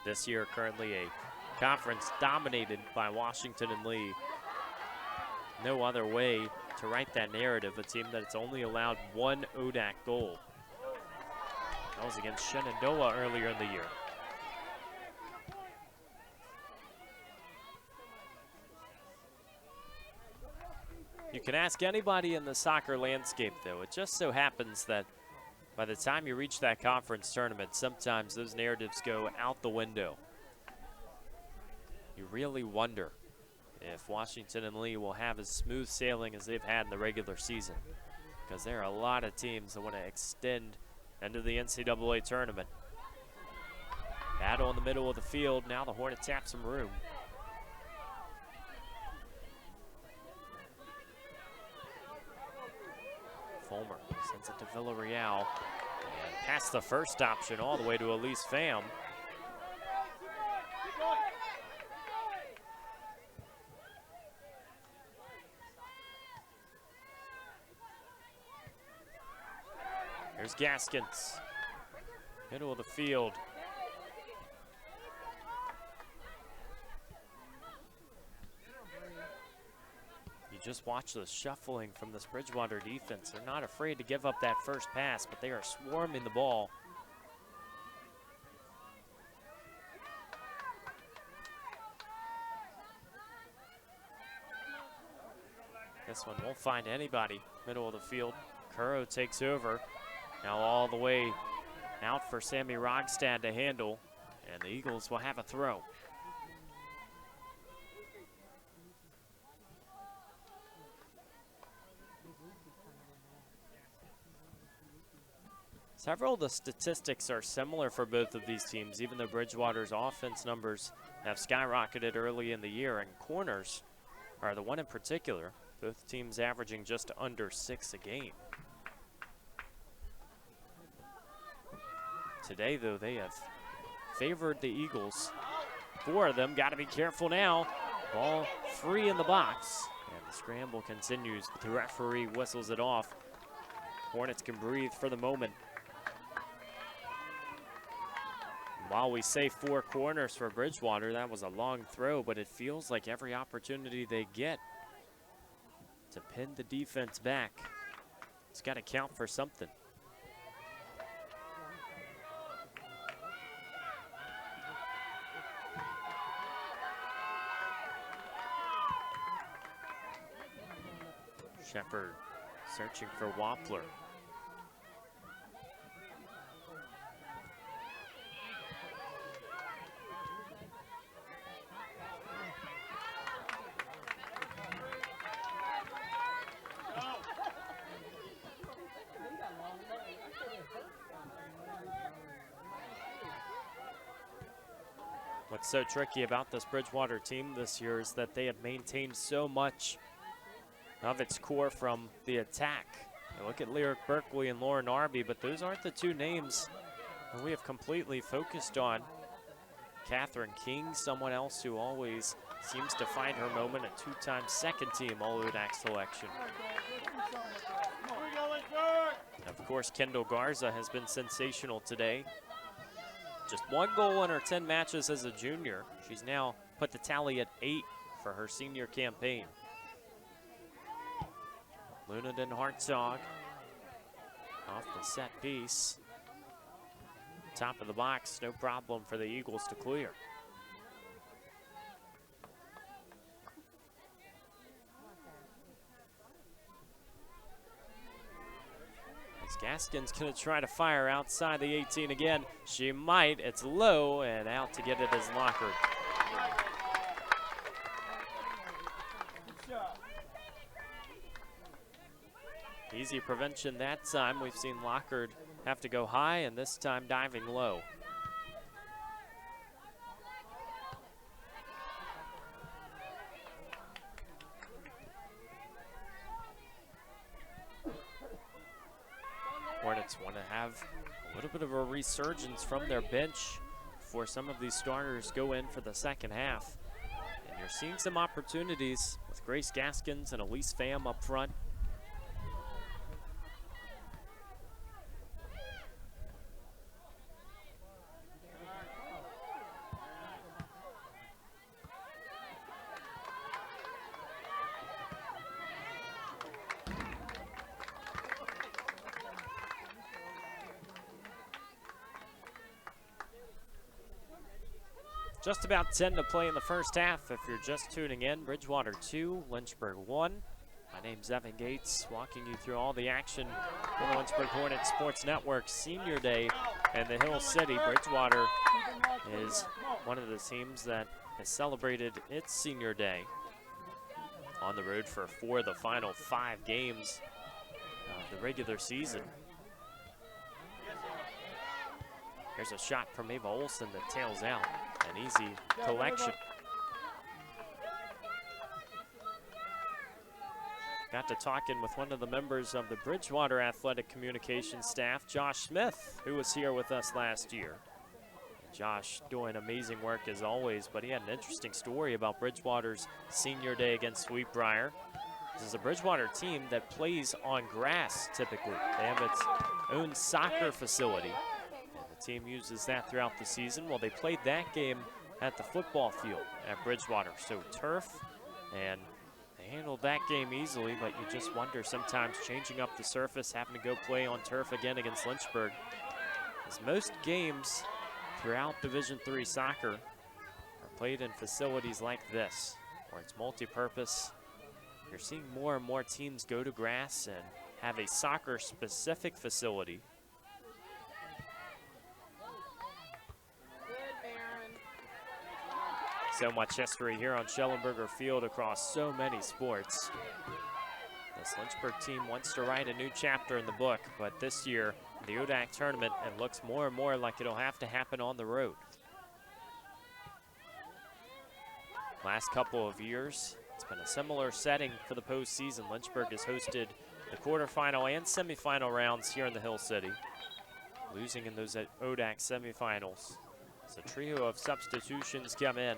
This year, currently a conference dominated by Washington and Lee. No other way to write that narrative, a team that's only allowed 1 ODAC goal. That was against Shenandoah earlier in the year. You can ask anybody in the soccer landscape, though. It just so happens that by the time you reach that conference tournament, sometimes those narratives go out the window. You really wonder if Washington and Lee will have as smooth sailing as they've had in the regular season, because there are a lot of teams that want to extend into the NCAA tournament. Battle in the middle of the field. Now the Hornets have some room. Fulmer sends it to Villarreal, and past the first option all the way to Elise Pham. Here's Gaskins, middle of the field. Just watch the shuffling from this Bridgewater defense. They're not afraid to give up that first pass, but they are swarming the ball. This one won't find anybody. Middle of the field. Curro takes over. Now all the way out for Sammy Rogstad to handle, and the Eagles will have a throw. Several of the statistics are similar for both of these teams, even though Bridgewater's offense numbers have skyrocketed early in the year, and corners are the one in particular. Both teams averaging just under 6 a game. Today, though, they have favored the Eagles. 4 of them. Got to be careful now. Ball free in the box. And the scramble continues. The referee whistles it off. Hornets can breathe for the moment. While we say 4 corners for Bridgewater, that was a long throw, but it feels like every opportunity they get to pin the defense back, it's got to count for something. Shepard searching for Wampler. What's so tricky about this Bridgewater team this year is that they have maintained so much of its core from the attack. You look at Lyric Berkeley and Lauren Arby, but those aren't the 2 names that we have completely focused on. Catherine King, someone else who always seems to find her moment, a 2-time second-team All-ODAC selection. Of course, Kendall Garza has been sensational today. Just 1 goal in her 10 matches as a junior. She's now put the tally at 8 for her senior campaign. Lunenden Hartzog off the set piece. Top of the box, no problem for the Eagles to clear. Gaskin's gonna try to fire outside the 18 again. She might, it's low, and out to get it is Lockard. Easy prevention that time. We've seen Lockard have to go high, and this time diving low. Hornets want to have a little bit of a resurgence from their bench before some of these starters go in for the second half. And you're seeing some opportunities with Grace Gaskins and Elise Pham up front. Just about 10 to play in the first half. If you're just tuning in, Bridgewater 2, Lynchburg 1. My name's Evan Gates, walking you through all the action for the Lynchburg Hornets Sports Network Senior Day in the Hill City. Bridgewater is one of the teams that has celebrated its Senior Day on the road for 4 of the final 5 games of the regular season. Here's a shot from Ava Olsen that tails out. An easy collection. Got to talking with one of the members of the Bridgewater Athletic Communications staff, Josh Smith, who was here with us last year. Josh doing amazing work as always, but he had an interesting story about Bridgewater's Senior Day against Sweetbriar. This is a Bridgewater team that plays on grass typically. They have its own soccer facility. Team uses that throughout the season. Well, they played that game at the football field at Bridgewater. So turf, and they handled that game easily, but you just wonder sometimes changing up the surface, having to go play on turf again against Lynchburg. As most games throughout Division III soccer are played in facilities like this, where it's multi-purpose. You're seeing more and more teams go to grass and have a soccer-specific facility. So much history here on Schellenberger Field across so many sports. This Lynchburg team wants to write a new chapter in the book, but this year, the ODAC tournament, it looks more and more like it'll have to happen on the road. Last couple of years, It's been a similar setting for the postseason. Lynchburg has hosted the quarterfinal and semifinal rounds here in the Hill City, losing in those ODAC semifinals. As a trio of substitutions come in.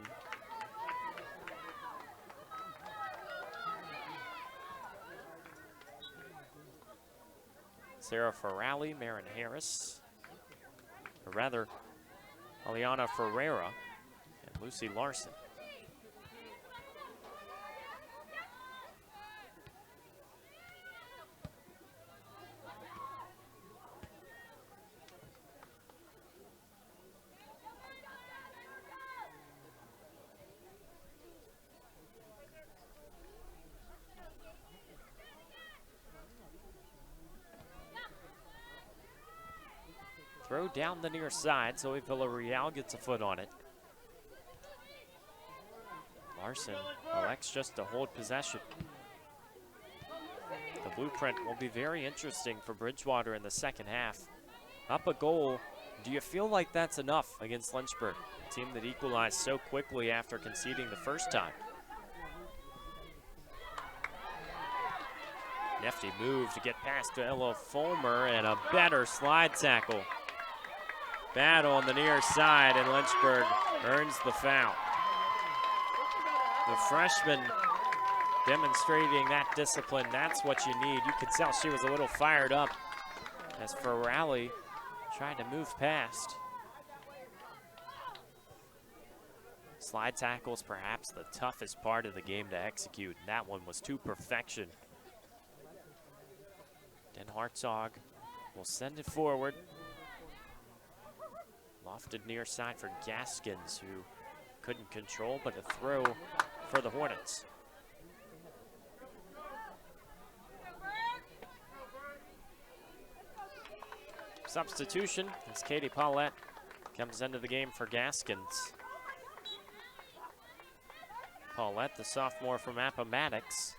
Sarah Ferrali, Marin Harris, or rather, Aliana Ferreira and Lucy Larson. Throw down the near side, Zoe Villarreal gets a foot on it. Larson elects just to hold possession. The blueprint will be very interesting for Bridgewater in the second half. Up a goal, do you feel like that's enough against Lynchburg, a team that equalized so quickly after conceding the first time? Nifty move to get past Ella Fulmer and a better slide tackle. Battle on the near side, and Lynchburg earns the foul. The freshman demonstrating that discipline, that's what you need. You could tell she was a little fired up as Ferrali tried to move past. Slide tackles perhaps the toughest part of the game to execute, and that one was to perfection. Den Hartzog will send it forward. Lofted near side for Gaskins, who couldn't control, but a throw for the Hornets. Substitution as Katie Paulette comes into the game for Gaskins. Paulette, the sophomore from Appomattox.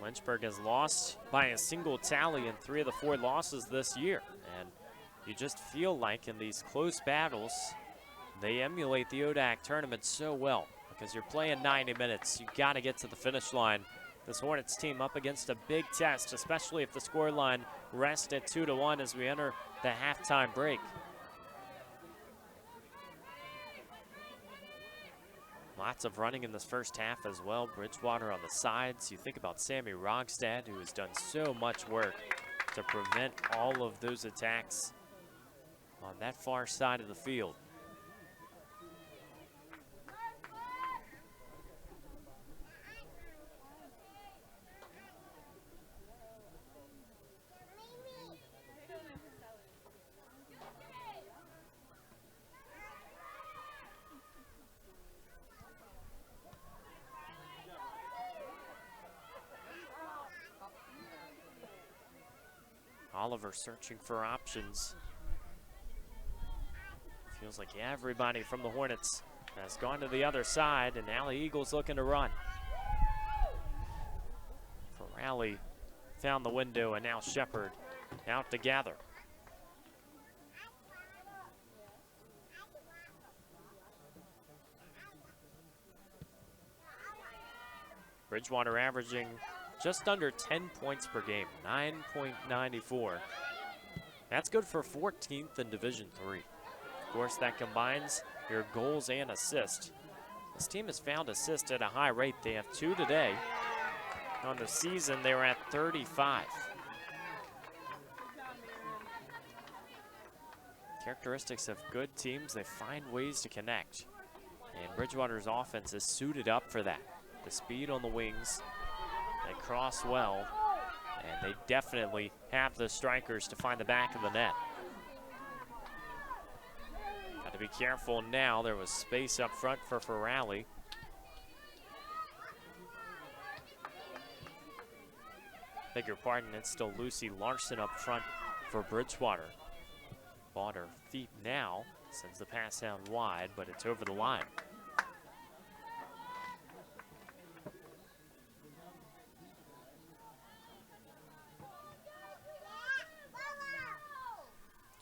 Lynchburg has lost by a single tally in 3 of the 4 losses this year. And you just feel like in these close battles, they emulate the ODAC tournament so well because you're playing 90 minutes. You got to get to the finish line. This Hornets team up against a big test, especially if the scoreline rests at 2-1 as we enter the halftime break. Lots of running in this first half as well. Bridgewater on the sides. You think about Sammy Rogstad, who has done so much work to prevent all of those attacks on that far side of the field. Oliver searching for options. Feels like everybody from the Hornets has gone to the other side, and now the Eagles looking to run. Ferrali found the window, and now Shepard out to gather. Bridgewater averaging just under 10 points per game, 9.94. That's good for 14th in Division III. Of course, that combines your goals and assists. This team has found assists at a high rate. They have 2 today. On the season, they were at 35. Characteristics of good teams, they find ways to connect. And Bridgewater's offense is suited up for that. The speed on the wings, they cross well, and they definitely have the strikers to find the back of the net. Got to be careful now. There was space up front for Ferrali. Beg your pardon, it's still Lucy Larson up front for Bridgewater. Bought her feet now, sends the pass out wide, but it's over the line.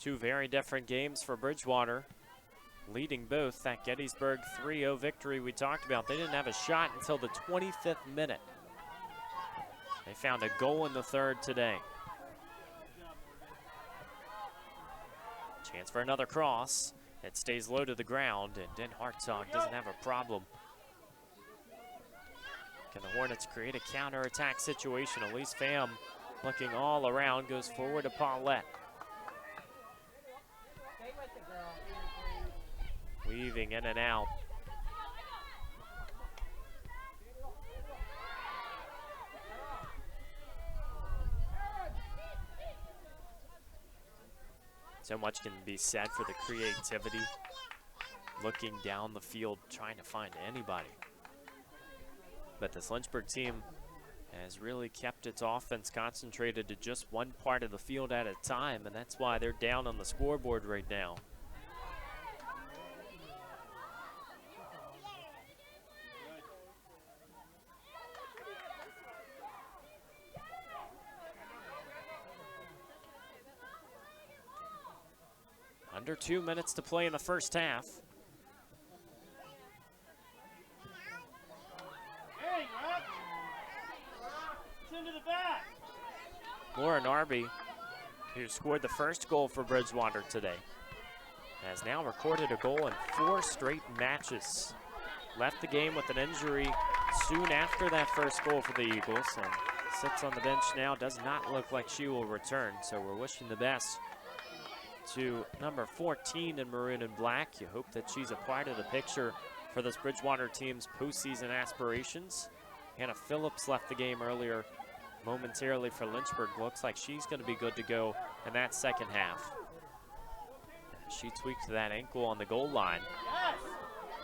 Two very different games for Bridgewater, leading both. That Gettysburg 3-0 victory we talked about. They didn't have a shot until the 25th minute. They found a goal in the third today. Chance for another cross. It stays low to the ground, and Den Hartzog doesn't have a problem. Can the Hornets create a counterattack situation? Elise Pham looking all around, goes forward to Paulette. Weaving in and out. So much can be said for the creativity. Looking down the field, trying to find anybody. But this Lynchburg team has really kept its offense concentrated to just one part of the field at a time, and that's why they're down on the scoreboard right now. Under 2 minutes to play in the first half. Lauren Arby, who scored the first goal for Bridgewater today, has now recorded a goal in 4 straight matches. Left the game with an injury soon after that first goal for the Eagles, and sits on the bench now. Does not look like she will return, so we're wishing the best to number 14 in maroon and black. You hope that she's a part of the picture for this Bridgewater team's postseason aspirations. Hannah Phillips left the game earlier momentarily for Lynchburg. Looks like she's going to be good to go in that second half. She tweaked that ankle on the goal line.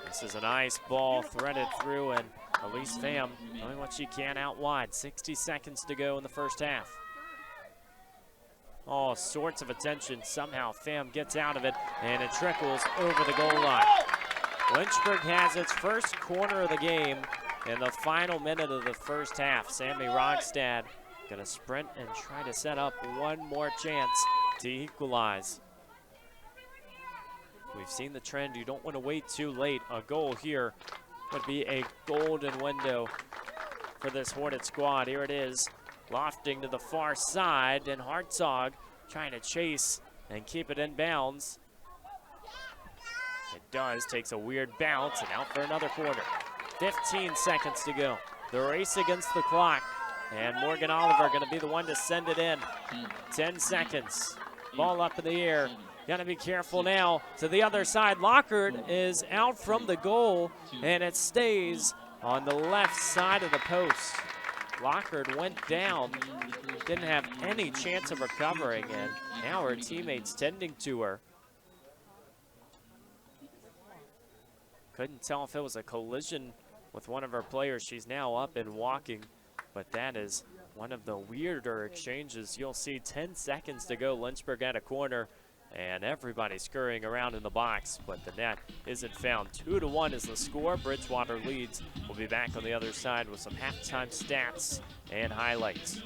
This is a nice ball threaded through, and Elise Pham doing what she can out wide. 60 seconds to go in the first half. All sorts of attention. Somehow Pham gets out of it, and it trickles over the goal line. Lynchburg has its first corner of the game in the final minute of the first half. Sammy Rogstad going to sprint and try to set up one more chance to equalize. We've seen the trend. You don't want to wait too late. A goal here would be a golden window for this Hornet squad. Here it is. Lofting to the far side, and Hartzog trying to chase and keep it in bounds. It does, takes a weird bounce, and out for another corner. 15 seconds to go. The race against the clock, and Morgan Oliver going to be the one to send it in. 10 seconds. Ball up in the air. Got to be careful now. To the other side, Lockhart is out from the goal, and it stays on the left side of the post. Lockhart went down, didn't have any chance of recovering, and now her teammates tending to her. Couldn't tell if it was a collision with one of her players. She's now up and walking, but that is one of the weirder exchanges you'll see. 10 seconds to go. Lynchburg at a corner, and everybody scurrying around in the box, but the net isn't found. 2-1 is the score. Bridgewater leads. We'll be back on the other side with some halftime stats and highlights.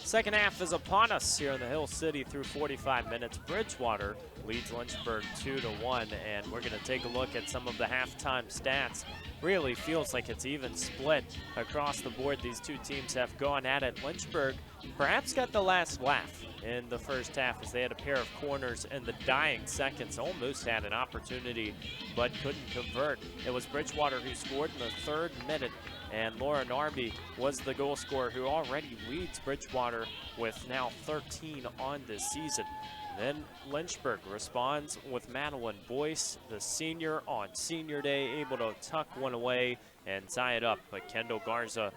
Second half is upon us here in the Hill City through 45 minutes. Bridgewater leads Lynchburg 2-1, and we're going to take a look at some of the halftime stats. Really feels like it's even split across the board. These two teams have gone at it. Lynchburg perhaps got the last laugh in the first half as they had a pair of corners in the dying seconds, almost had an opportunity but couldn't convert. It was Bridgewater who scored in the third minute, and Laura Narby was the goal scorer who already leads Bridgewater with now 13 on this season. Then Lynchburg responds with Madeline Boyce, the senior on senior day, able to tuck one away and tie it up. But Kendall Garza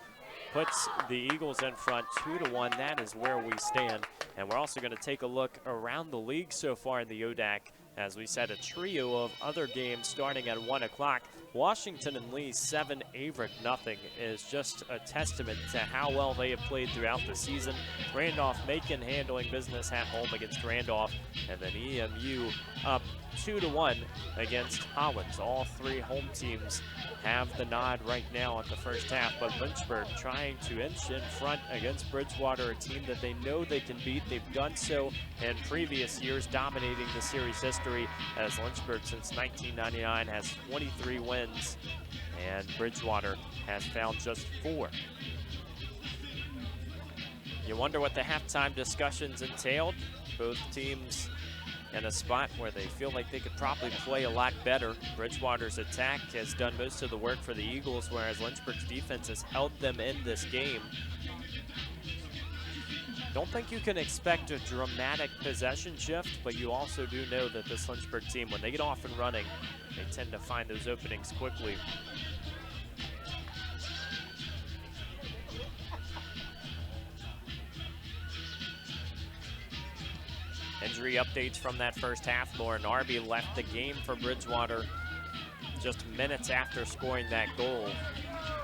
puts the Eagles in front 2-1. That is where we stand. And we're also going to take a look around the league so far in the ODAC. As we said, a trio of other games starting at 1 o'clock. Washington and Lee 7, Averitt nothing is just a testament to how well they have played throughout the season. Randolph-Macon handling business at home against Randolph, and then EMU up 2-1 against Hollins. All three home teams have the nod right now at the first half, but Lynchburg trying to inch in front against Bridgewater, a team that they know they can beat. They've done so in previous years, dominating the series history, as Lynchburg since 1999 has 23 wins, and Bridgewater has found just 4. You wonder what the halftime discussions entailed. Both teams in a spot where they feel like they could probably play a lot better. Bridgewater's attack has done most of the work for the Eagles, whereas Lynchburg's defense has held them in this game. Don't think you can expect a dramatic possession shift, but you also do know that this Lynchburg team, when they get off and running, they tend to find those openings quickly. Injury updates from that first half. Lauren Arby left the game for Bridgewater just minutes after scoring that goal.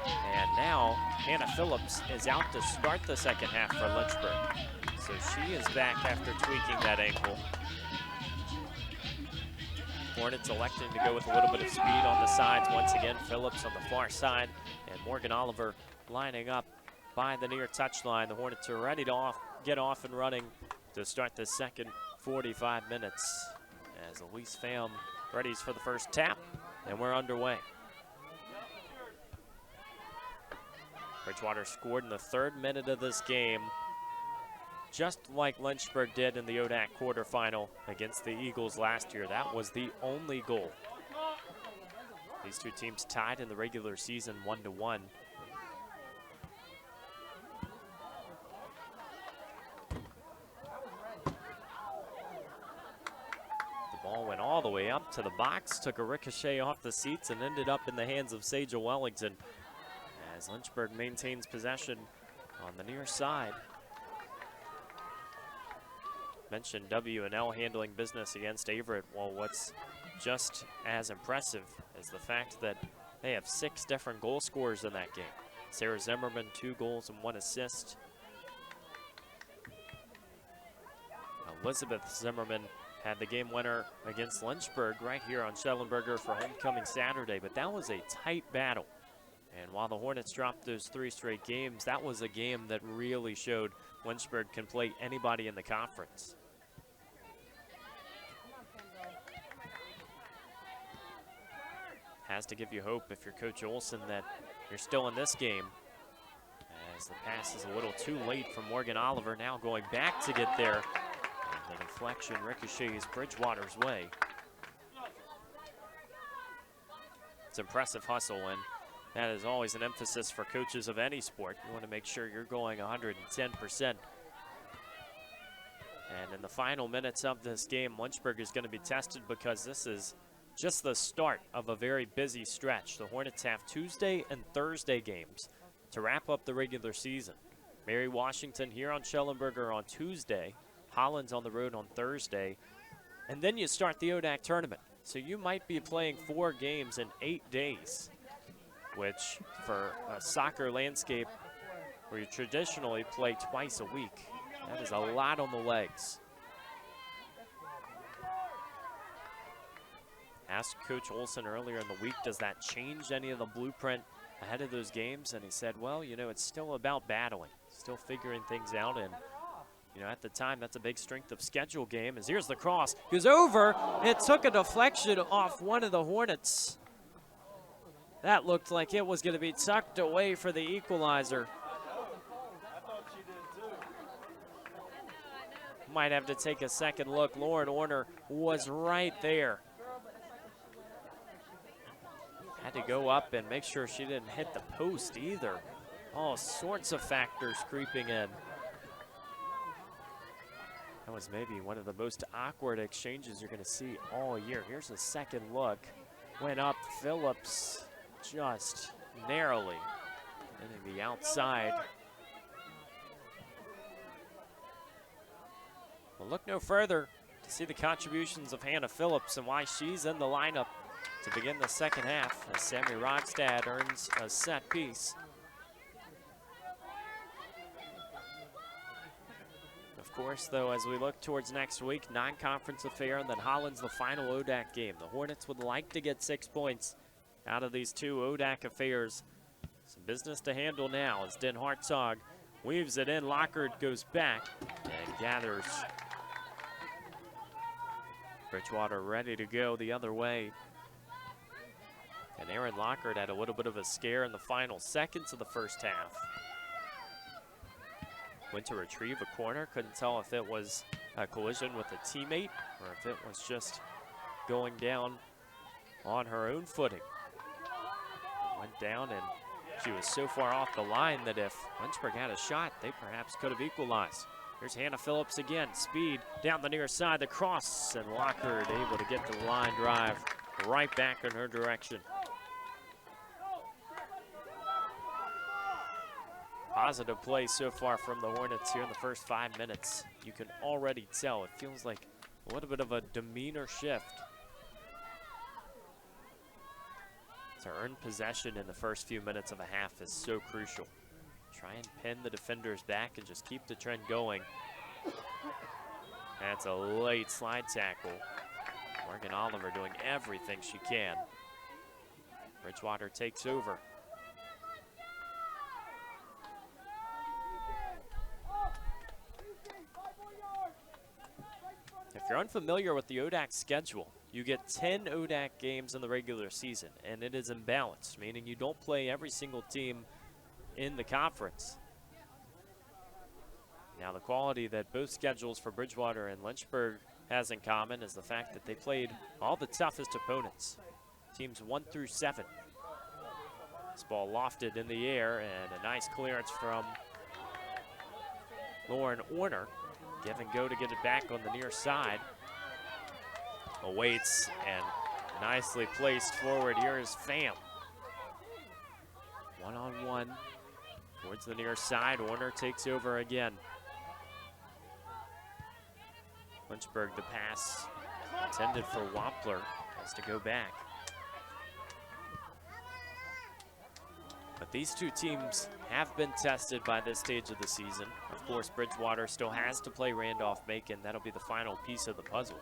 And now Hannah Phillips is out to start the second half for Lynchburg. So she is back after tweaking that ankle. Hornets electing to go with a little bit of speed on the sides. Once again, Phillips on the far side, and Morgan Oliver lining up by the near touchline. The Hornets are ready to get off and running to start the second 45 minutes as Elise Pham readies for the first tap, and we're underway. Bridgewater scored in the third minute of this game, just like Lynchburg did in the ODAC quarterfinal against the Eagles last year. That was the only goal. These two teams tied in the regular season 1-1. Ball went all the way up to the box, took a ricochet off the seats, and ended up in the hands of Sejal Wellington as Lynchburg maintains possession on the near side. Mentioned W&L handling business against Averitt. Well, what's just as impressive is the fact that they have 6 different goal scorers in that game. Sarah Zimmerman, 2 goals and 1 assist. Elizabeth Zimmerman had the game winner against Lynchburg right here on Schellenberger for homecoming Saturday, but that was a tight battle. And while the Hornets dropped those 3 straight games, that was a game that really showed Lynchburg can play anybody in the conference. Has to give you hope if you're Coach Olson that you're still in this game, as the pass is a little too late from Morgan Oliver, now going back to get there. The deflection ricochets Bridgewater's way. It's impressive hustle, and that is always an emphasis for coaches of any sport. You want to make sure you're going 110%. And in the final minutes of this game, Lynchburg is going to be tested because this is just the start of a very busy stretch. The Hornets have Tuesday and Thursday games to wrap up the regular season. Mary Washington here on Schellenberger on Tuesday. Hollins on the road on Thursday, and then you start the ODAC tournament. So you might be playing 4 games in 8 days, which for a soccer landscape where you traditionally play twice a week, that is a lot on the legs. Asked Coach Olson earlier in the week, does that change any of the blueprint ahead of those games? And he said, well, you know, it's still about battling, still figuring things out, and You know, at the time, that's a big strength of schedule game. As here's the cross, goes over. It took a deflection off one of the Hornets. That looked like it was going to be tucked away for the equalizer. Might have to take a second look. Lauren Orner was right there. Had to go up and make sure she didn't hit the post either. All sorts of factors creeping in. That was maybe one of the most awkward exchanges you're going to see all year. Here's a second look. Went up. Phillips just narrowly hitting the outside. We'll look no further to see the contributions of Hannah Phillips and why she's in the lineup to begin the second half as Sammy Rogstad earns a set piece. Of course, though, as we look towards next week, non-conference affair, and then Holland's the final ODAC game. The Hornets would like to get 6 points out of these 2 ODAC affairs. Some business to handle now as Den Hartzog weaves it in. Lockard goes back and gathers. Bridgewater ready to go the other way. And Aaron Lockard had a little bit of a scare in the final seconds of the first half. Went to retrieve a corner. Couldn't tell if it was a collision with a teammate or if it was just going down on her own footing. Went down and she was so far off the line that if Lynchburg had a shot, they perhaps could have equalized. Here's Hannah Phillips again. Speed down the near side, the cross, and Lockard able to get the line drive right back in her direction. Positive play so far from the Hornets here in the first 5 minutes. You can already tell it feels like a little bit of a demeanor shift. To earn possession in the first few minutes of a half is so crucial. Try and pin the defenders back and just keep the trend going. That's a late slide tackle. Morgan Oliver doing everything she can. Bridgewater takes over. If you're unfamiliar with the ODAC schedule, you get 10 ODAC games in the regular season, and it is imbalanced, meaning you don't play every single team in the conference. Now, the quality that both schedules for Bridgewater and Lynchburg has in common is the fact that they played all the toughest opponents, teams 1 through 7. This ball lofted in the air, and a nice clearance from Lauren Orner. Give and go to get it back on the near side. Awaits and nicely placed forward. Here is Pham. One-on-one towards the near side. Orner takes over again. Lynchburg, the pass intended for Wampler, has to go back. But these two teams have been tested by this stage of the season. Of course, Bridgewater still has to play Randolph-Macon. That'll be the final piece of the puzzle.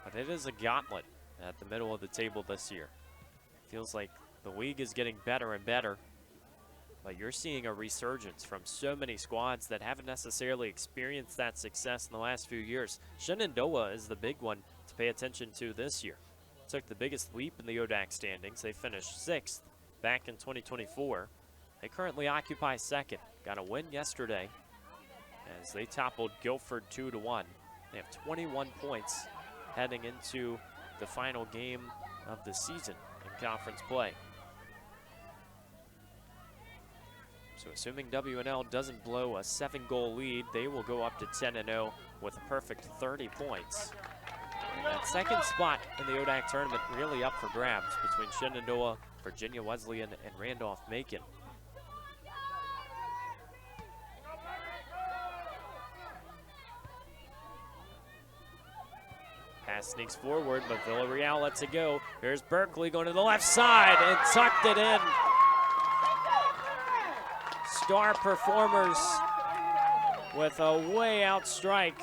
But it is a gauntlet at the middle of the table this year. Feels like the league is getting better and better, but you're seeing a resurgence from so many squads that haven't necessarily experienced that success in the last few years. Shenandoah is the big one to pay attention to this year. Took the biggest leap in the ODAC standings. They finished 6th back in 2024. They currently occupy 2nd. Got a win yesterday as they toppled Guilford 2-1. They have 21 points heading into the final game of the season in conference play. So assuming W&L doesn't blow a 7-goal lead, they will go up to 10-0 with a perfect 30 points. And that second spot in the ODAC tournament really up for grabs between Shenandoah, Virginia Wesleyan, and Randolph-Macon. Pass sneaks forward, but Villarreal lets it go. Here's Berkeley going to the left side and tucked it in. Star performers with a way out strike.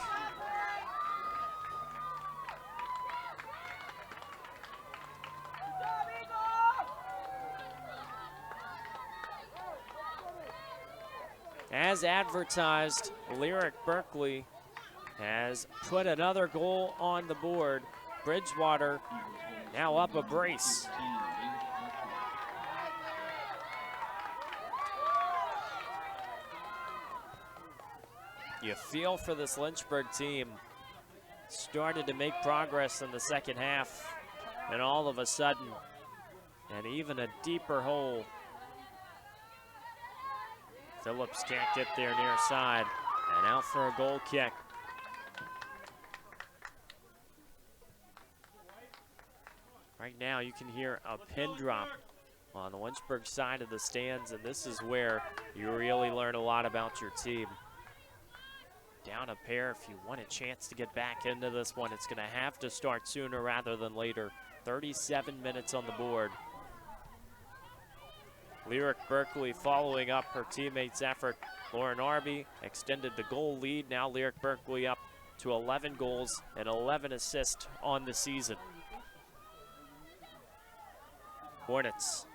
As advertised, Lyric Berkeley has put another goal on the board. Bridgewater now up a brace. You feel for this Lynchburg team. Started to make progress in the second half, and all of a sudden, and even a deeper hole. Phillips can't get there near side, and out for a goal kick. Right now you can hear a pin drop on the Lynchburg side of the stands, and this is where you really learn a lot about your team. Down a pair, if you want a chance to get back into this one, it's gonna have to start sooner rather than later. 37 minutes on the board. Lyric Berkeley following up her teammates' effort. Lauren Arby extended the goal lead. Now Lyric Berkeley up to 11 goals and 11 assists on the season. Hornets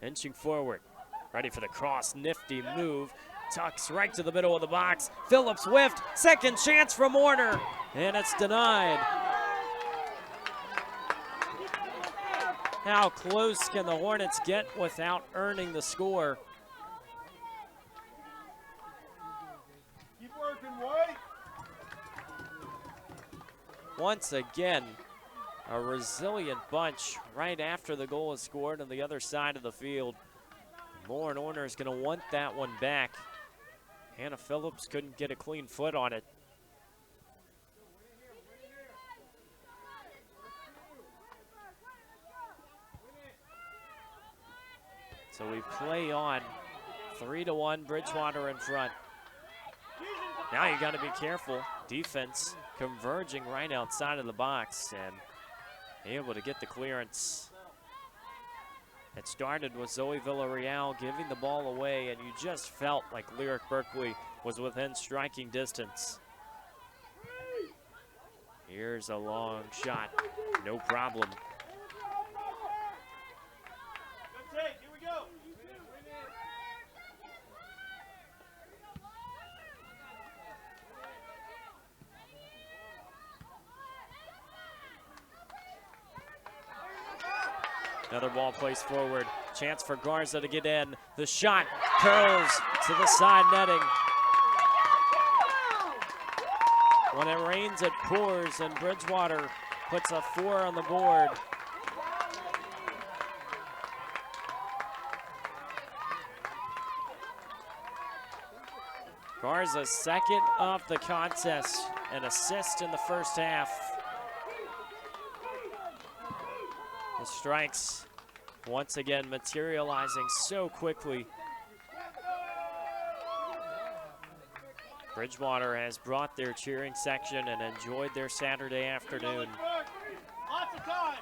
inching forward, ready for the cross, nifty move. Tucks right to the middle of the box. Phillips whiffed, second chance from Warner, and it's denied. How close can the Hornets get without earning the score? Keep working, White. Once again, a resilient bunch right after the goal is scored on the other side of the field. Lauren Warner is going to want that one back. Hannah Phillips couldn't get a clean foot on it. So we play on. 3-1, Bridgewater in front. Now you got to be careful. Defense converging right outside of the box and able to get the clearance. It started with Zoe Villarreal giving the ball away, and you just felt like Lyric Berkeley was within striking distance. Here's a long shot, no problem. Good take, here we go. Another ball placed forward. Chance for Garza to get in. The shot curls to the side netting. When it rains, it pours, and Bridgewater puts a 4 on the board. Garza second of the contest, an assist in the first half. The strikes once again materializing so quickly. Bridgewater has brought their cheering section and enjoyed their Saturday afternoon. Lots of time.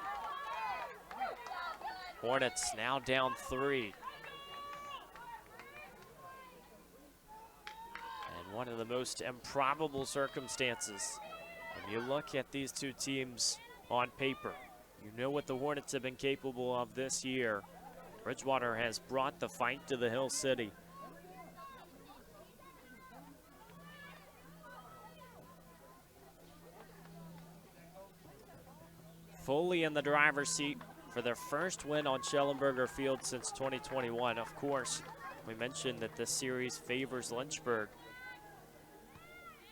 Hornets now down 3. And one of the most improbable circumstances. When you look at these two teams on paper, you know what the Hornets have been capable of this year. Bridgewater has brought the fight to the Hill City. Fully in the driver's seat for their first win on Schellenberger Field since 2021. Of course, we mentioned that this series favors Lynchburg,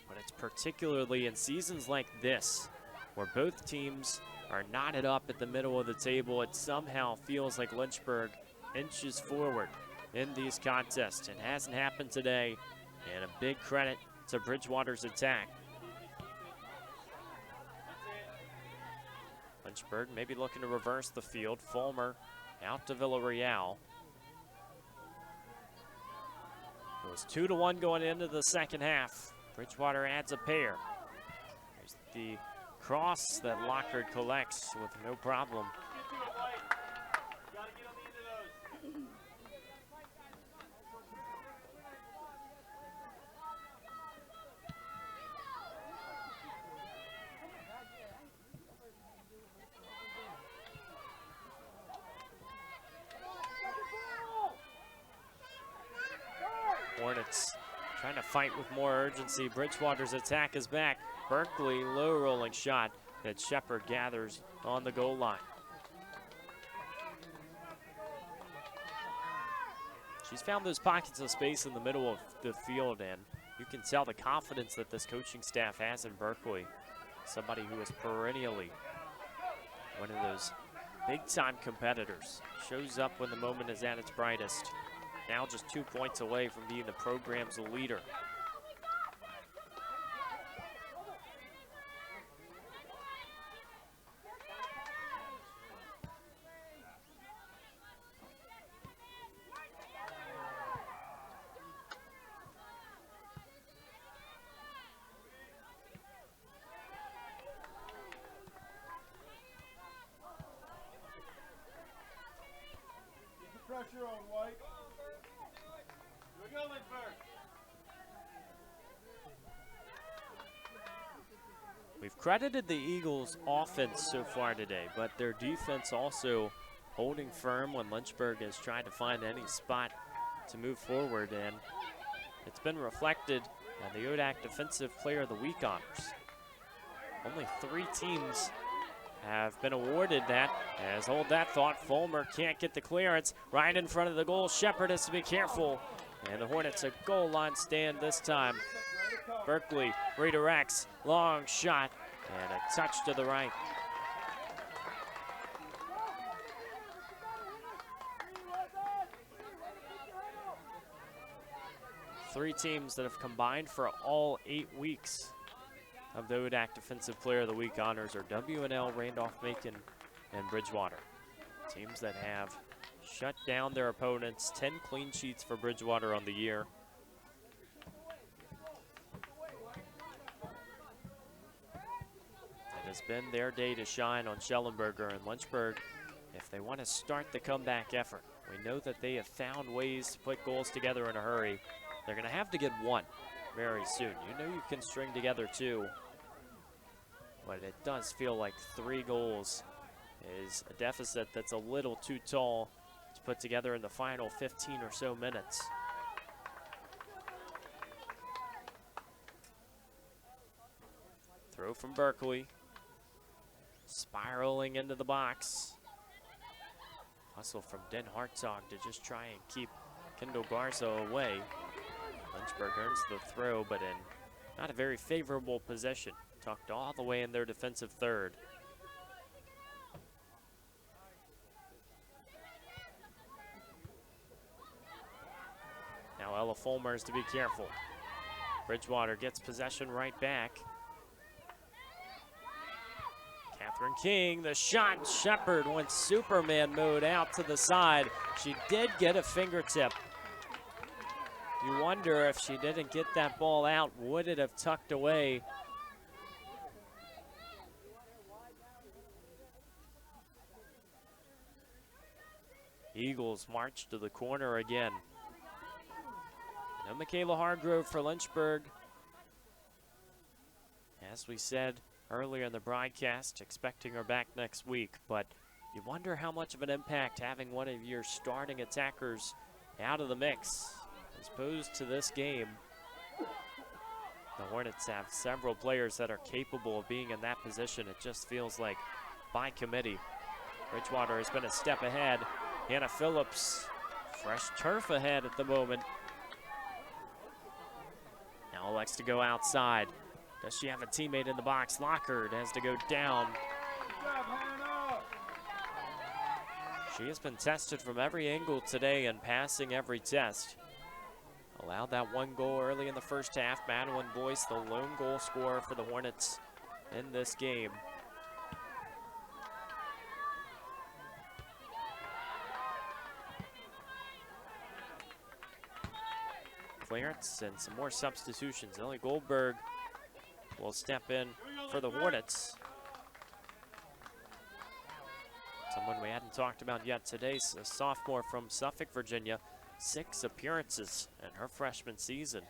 but it's particularly in seasons like this where both teams are knotted up at the middle of the table. It somehow feels like Lynchburg inches forward in these contests. It hasn't happened today, and a big credit to Bridgewater's attack. Lynchburg maybe looking to reverse the field. Fulmer out to Villarreal. It was 2-1 going into the second half. Bridgewater adds a pair. There's the cross that Lockard collects with no problem. Hornets trying to fight with more urgency. Bridgewater's attack is back. Berkeley, low rolling shot that Shepard gathers on the goal line. She's found those pockets of space in the middle of the field, and you can tell the confidence that this coaching staff has in Berkeley. Somebody who is perennially one of those big-time competitors. Shows up when the moment is at its brightest. Now just 2 points away from being the program's leader. Pressure on White. Here we go, Lynchburg. We've credited the Eagles' offense so far today, but their defense also holding firm when Lynchburg has tried to find any spot to move forward, and it's been reflected in the ODAC Defensive Player of the Week honors. Only 3 teams have been awarded that. As hold that thought, Fulmer can't get the clearance right in front of the goal. Shepard has to be careful, and the Hornets a goal line stand this time. Berkeley redirects, long shot, and a touch to the right. Three teams that have combined for all 8 weeks of the ODAC Defensive Player of the Week honors are W&L, Randolph-Macon, and Bridgewater. Teams that have shut down their opponents. 10 clean sheets for Bridgewater on the year. It has been their day to shine on Schellenberger and Lynchburg. If they want to start the comeback effort, we know that they have found ways to put goals together in a hurry. They're going to have to get 1 very soon. You know you can string together 2, but it does feel like 3 goals is a deficit that's a little too tall to put together in the final 15 or so minutes. Throw from Berkeley. Spiraling into the box. Hustle from Den Hartzog to just try and keep Kendall Garza away. Lynchburg earns the throw, but in not a very favorable position. Tucked all the way in their defensive third. Now Ella Fulmer is to be careful. Bridgewater gets possession right back. Catherine King, the shot. Shepard went Superman mode out to the side. She did get a fingertip. You wonder if she didn't get that ball out, would it have tucked away? Eagles march to the corner again. No Michaela Hargrove for Lynchburg. As we said earlier in the broadcast, expecting her back next week, but you wonder how much of an impact having one of your starting attackers out of the mix. As opposed to this game, the Hornets have several players that are capable of being in that position. It just feels like by committee. Bridgewater has been a step ahead. Hannah Phillips, fresh turf ahead at the moment. Now likes to go outside. Does she have a teammate in the box? Lockhart has to go down. Good job, Hannah. She has been tested from every angle today and passing every test. Allowed that 1 goal early in the first half. Madeline Boyce, the lone goal scorer for the Hornets in this game. Clearance and some more substitutions. Ellie Goldberg will step in for the Hornets. Someone we hadn't talked about yet today, a sophomore from Suffolk, Virginia. 6 appearances in her freshman season.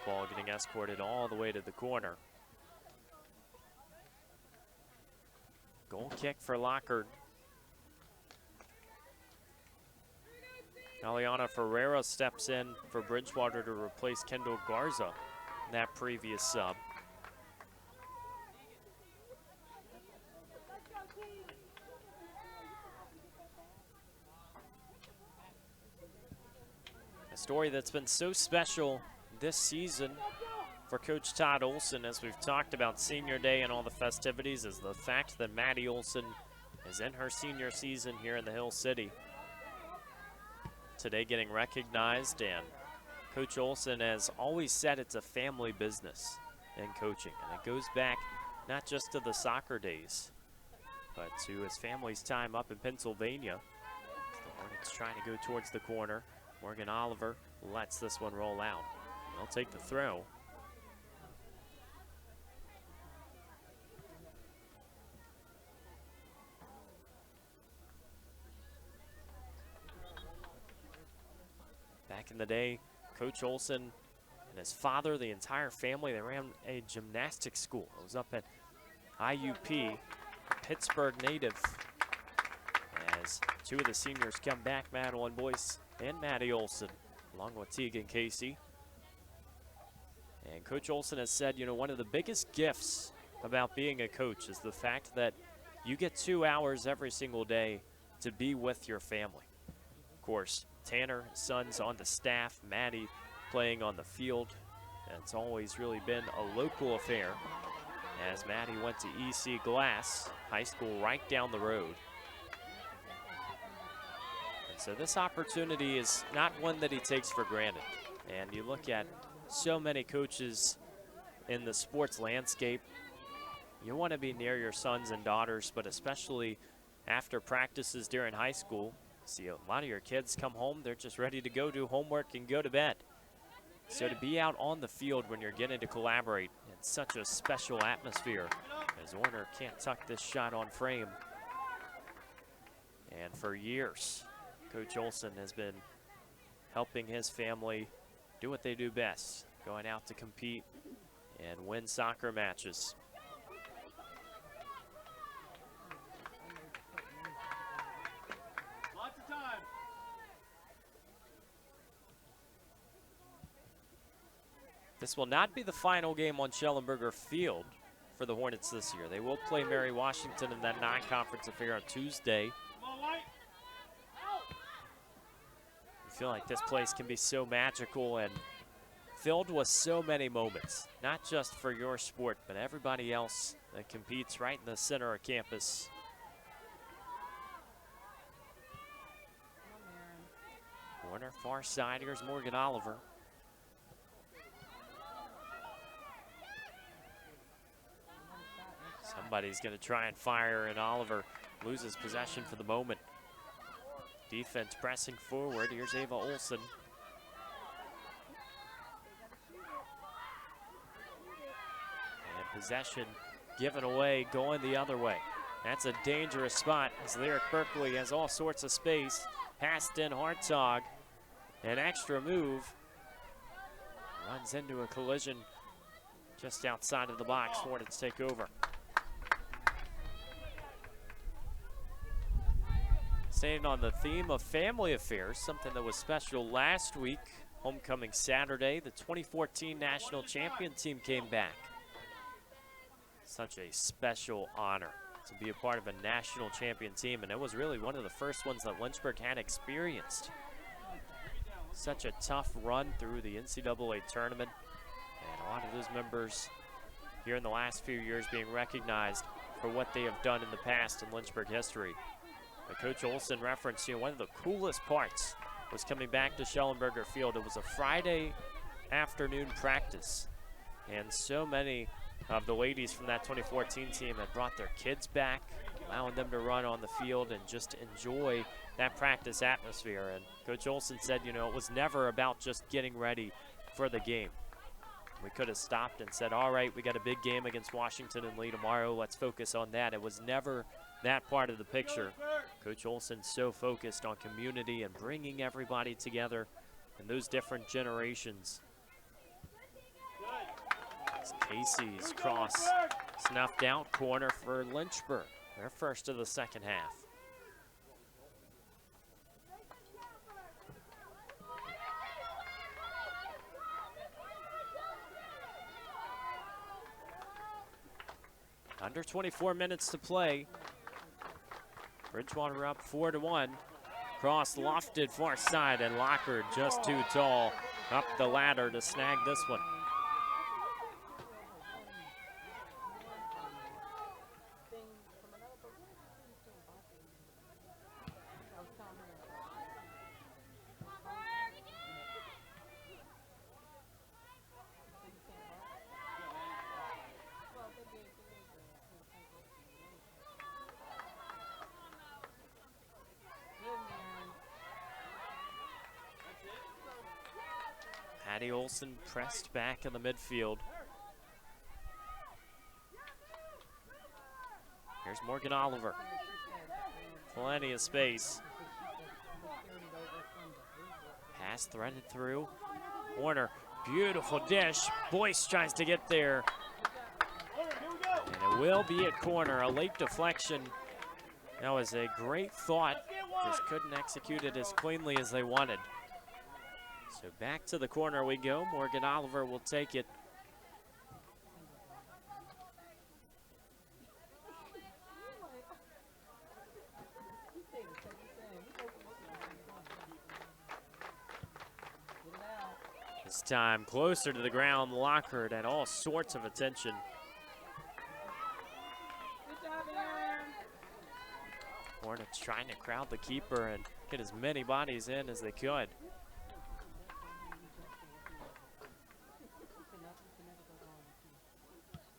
Ball getting escorted all the way to the corner. Goal kick for Lockard. Aliana Ferreira steps in for Bridgewater to replace Kendall Garza, that previous sub. A story that's been so special this season for Coach Todd Olson, as we've talked about Senior Day and all the festivities, is the fact that Maddie Olson is in her senior season here in the Hill City. Today getting recognized, and Coach Olson has always said it's a family business in coaching, and it goes back not just to the soccer days, but to his family's time up in Pennsylvania. The Hornets trying to go towards the corner. Morgan Oliver lets this one roll out. They'll take the throw. Back in the day, Coach Olson and his father, the entire family, they ran a gymnastics school. It was up at IUP, Pittsburgh native. As two of the seniors come back, Madeline Boyce and Maddie Olson, along with Tegan Casey. And Coach Olson has said, you know, one of the biggest gifts about being a coach is the fact that you get 2 hours every single day to be with your family. Of course, Tanner, his son's on the staff, Maddie playing on the field. And it's always really been a local affair, as Maddie went to EC Glass High School right down the road. And so this opportunity is not one that he takes for granted. And you look at so many coaches in the sports landscape, you want to be near your sons and daughters, but especially after practices during high school. See a lot of your kids come home, they're just ready to go do homework and go to bed. So to be out on the field when you're getting to collaborate in such a special atmosphere, as Warner can't tuck this shot on frame. And for years, Coach Olson has been helping his family do what they do best, going out to compete and win soccer matches. This will not be the final game on Schellenberger Field for the Hornets this year. They will play Mary Washington in that non-conference affair on Tuesday. I feel like this place can be so magical and filled with so many moments, not just for your sport, but everybody else that competes right in the center of campus. Corner far side, here's Morgan Oliver. Somebody's going to try and fire, and Oliver loses possession for the moment. Defense pressing forward. Here's Ava Olson. And possession given away, going the other way. That's a dangerous spot as Lyric Berkeley has all sorts of space. Passed in Hartog. An extra move. Runs into a collision just outside of the box. Hornets take over. Staying on the theme of family affairs, something that was special last week, homecoming Saturday, the 2014 national champion team came back. Such a special honor to be a part of a national champion team, and it was really one of the first ones that Lynchburg had experienced. Such a tough run through the NCAA tournament, and a lot of those members here in the last few years being recognized for what they have done in the past in Lynchburg history. But Coach Olson referenced, one of the coolest parts was coming back to Schellenberger Field. It was a Friday afternoon practice, and so many of the ladies from that 2014 team had brought their kids back, allowing them to run on the field and just enjoy that practice atmosphere. And Coach Olson said, it was never about just getting ready for the game. We could have stopped and said, all right, we got a big game against Washington and Lee tomorrow. Let's focus on that. It was never that part of the picture. Coach Olson so focused on community and bringing everybody together and those different generations. Casey's cross snuffed out, corner for Lynchburg. Their first of the second half. Under 24 minutes to play. Bridgewater up 4-1. Cross lofted far side, and Lockard just too tall up the ladder to snag this one. Patty Olson pressed back in the midfield. Here's Morgan Oliver. Plenty of space. Pass threaded through. Warner, beautiful dish. Boyce tries to get there. And it will be at corner, a late deflection. That was a great thought. Just couldn't execute it as cleanly as they wanted. So back to the corner we go. Morgan Oliver will take it. This time closer to the ground, Lockard had all sorts of attention. Hornets trying to crowd the keeper and get as many bodies in as they could.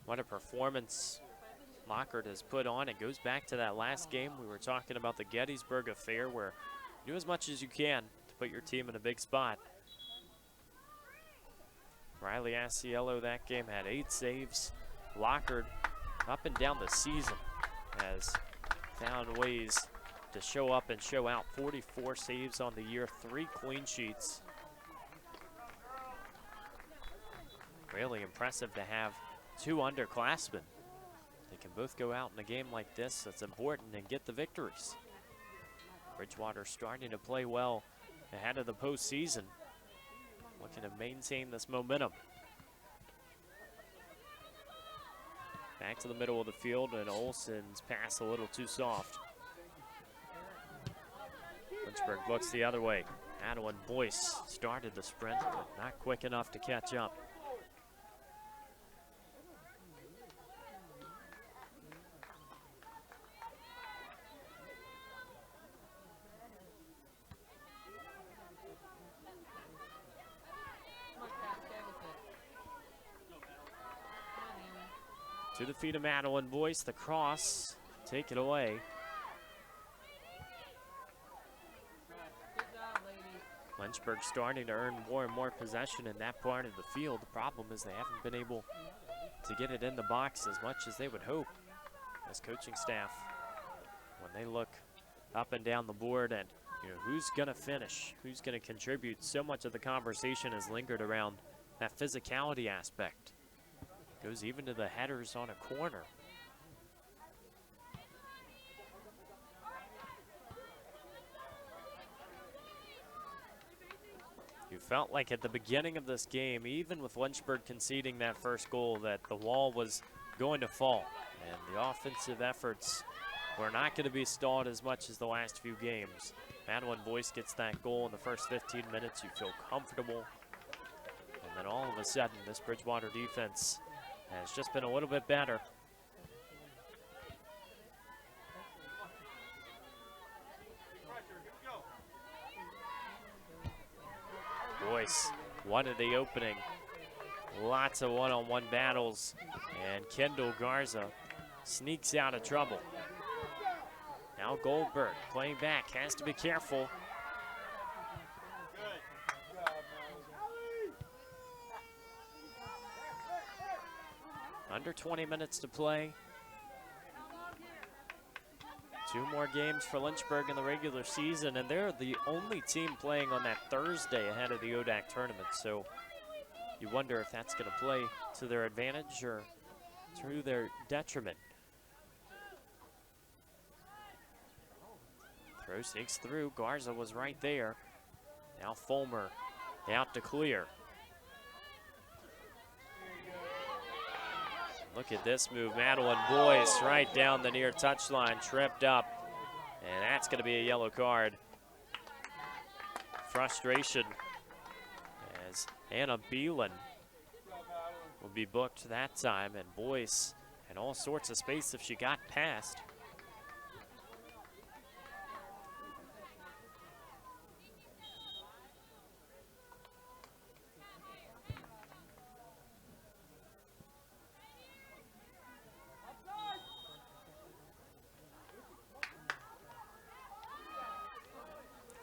What a performance Lockard has put on. It goes back to that last game. We were talking about the Gettysburg affair where you do as much as you can to put your team in a big spot. Riley Asiello that game had 8 saves. Lockard up and down the season has found ways to show up and show out. 44 saves on the year, 3 clean sheets. Really impressive to have 2 underclassmen. They can both go out in a game like this that's important and get the victories. Bridgewater starting to play well ahead of the postseason. Looking to maintain this momentum. Back to the middle of the field, and Olsen's pass a little too soft. Lynchburg looks the other way. Madeline Boyce started the sprint, but not quick enough to catch up. To the feet of Madeline Boyce, the cross, take it away. Lynchburg starting to earn more and more possession in that part of the field. The problem is they haven't been able to get it in the box as much as they would hope as coaching staff. When they look up and down the board and who's gonna finish, who's gonna contribute, so much of the conversation has lingered around that physicality aspect. Goes even to the headers on a corner. You felt like at the beginning of this game, even with Lynchburg conceding that first goal, that the wall was going to fall. And the offensive efforts were not going to be stalled as much as the last few games. Madeline Boyce gets that goal in the first 15 minutes. You feel comfortable. And then all of a sudden, this Bridgewater defense has just been a little bit better. Boyce wanted the opening. Lots of one-on-one battles. And Kendall Garza sneaks out of trouble. Now Goldberg playing back, has to be careful. Under 20 minutes to play. 2 more games for Lynchburg in the regular season, and they're the only team playing on that Thursday ahead of the ODAC tournament. So you wonder if that's going to play to their advantage or to their detriment. Throw sneaks through. Garza was right there. Now Fulmer out to clear. Look at this move. Madeline Boyce right down the near touchline, tripped up. And that's going to be a yellow card. Frustration as Anna Beelan will be booked that time, and Boyce had all sorts of space if she got past.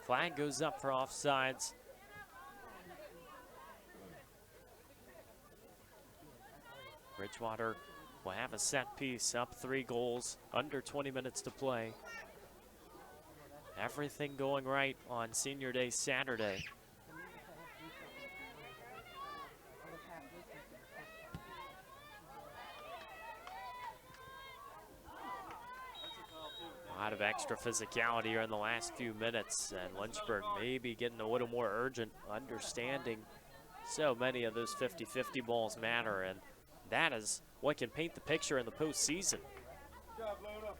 Flag goes up for offsides. Bridgewater will have a set piece, up 3 goals, under 20 minutes to play. Everything going right on Senior Day Saturday. A lot of extra physicality here in the last few minutes, and Lynchburg maybe getting a little more urgent, understanding so many of those 50-50 balls matter, and that is what can paint the picture in the postseason. Good job, Loda.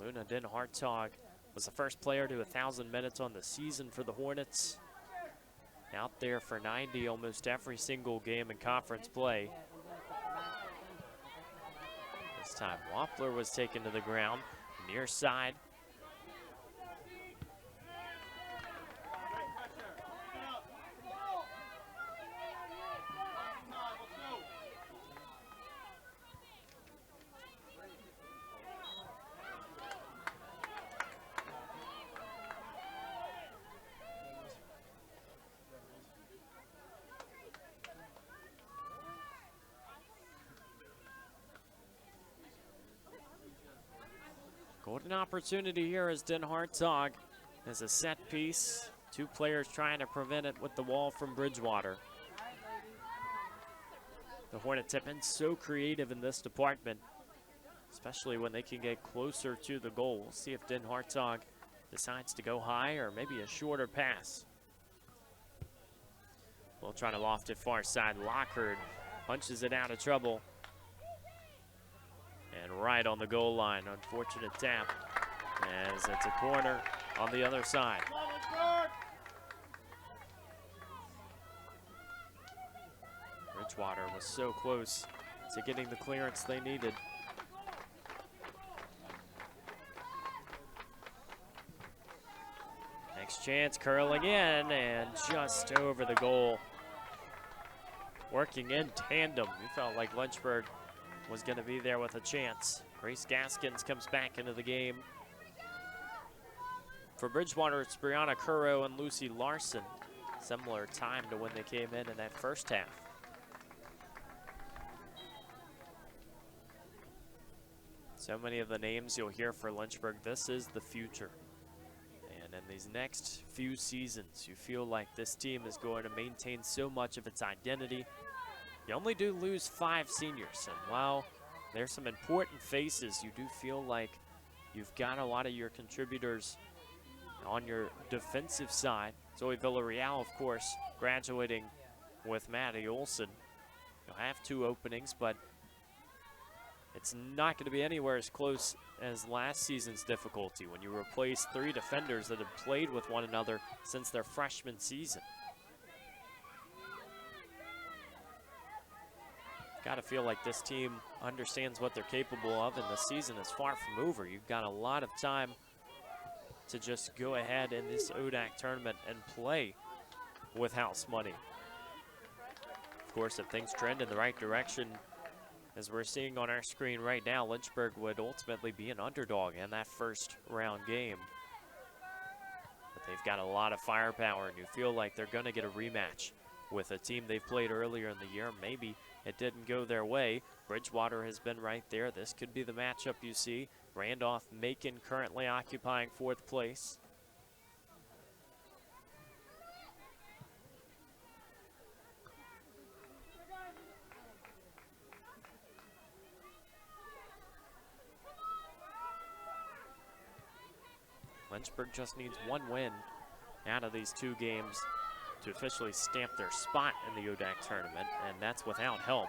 Luna Den Hartog was the first player to 1,000 minutes on the season for the Hornets. Out there for 90 almost every single game in conference play. This time Wampler was taken to the ground, near side. Golden opportunity here as Den Hartog has a set piece. 2 players trying to prevent it with the wall from Bridgewater. The Hornets have been so creative in this department, especially when they can get closer to the goal. We'll see if Den Hartog decides to go high or maybe a shorter pass. We'll try to loft it far side. Lockhart punches it out of trouble. And right on the goal line, unfortunate tap as it's a corner on the other side. Bridgewater was so close to getting the clearance they needed. Next chance, curling in and just over the goal. Working in tandem. We felt like Lynchburg was going to be there with a chance. Grace Gaskins comes back into the game. For Bridgewater, it's Brianna Curro and Lucy Larson. Similar time to when they came in that first half. So many of the names you'll hear for Lynchburg, this is the future. And in these next few seasons, you feel like this team is going to maintain so much of its identity. You only do lose 5 seniors, and while there's some important faces, you do feel like you've got a lot of your contributors on your defensive side. Zoe Villarreal, of course, graduating with Maddie Olson. You'll have 2 openings, but it's not going to be anywhere as close as last season's difficulty when you replace 3 defenders that have played with one another since their freshman season. Got to feel like this team understands what they're capable of, and the season is far from over. You've got a lot of time to just go ahead in this ODAC tournament and play with house money. Of course, if things trend in the right direction, as we're seeing on our screen right now, Lynchburg would ultimately be an underdog in that first round game. But they've got a lot of firepower, and you feel like they're going to get a rematch with a team they've played earlier in the year, maybe it didn't go their way. Bridgewater has been right there. This could be the matchup you see. Randolph-Macon currently occupying 4th place. Lynchburg just needs 1 win out of these 2 games to officially stamp their spot in the ODAC tournament, and that's without help.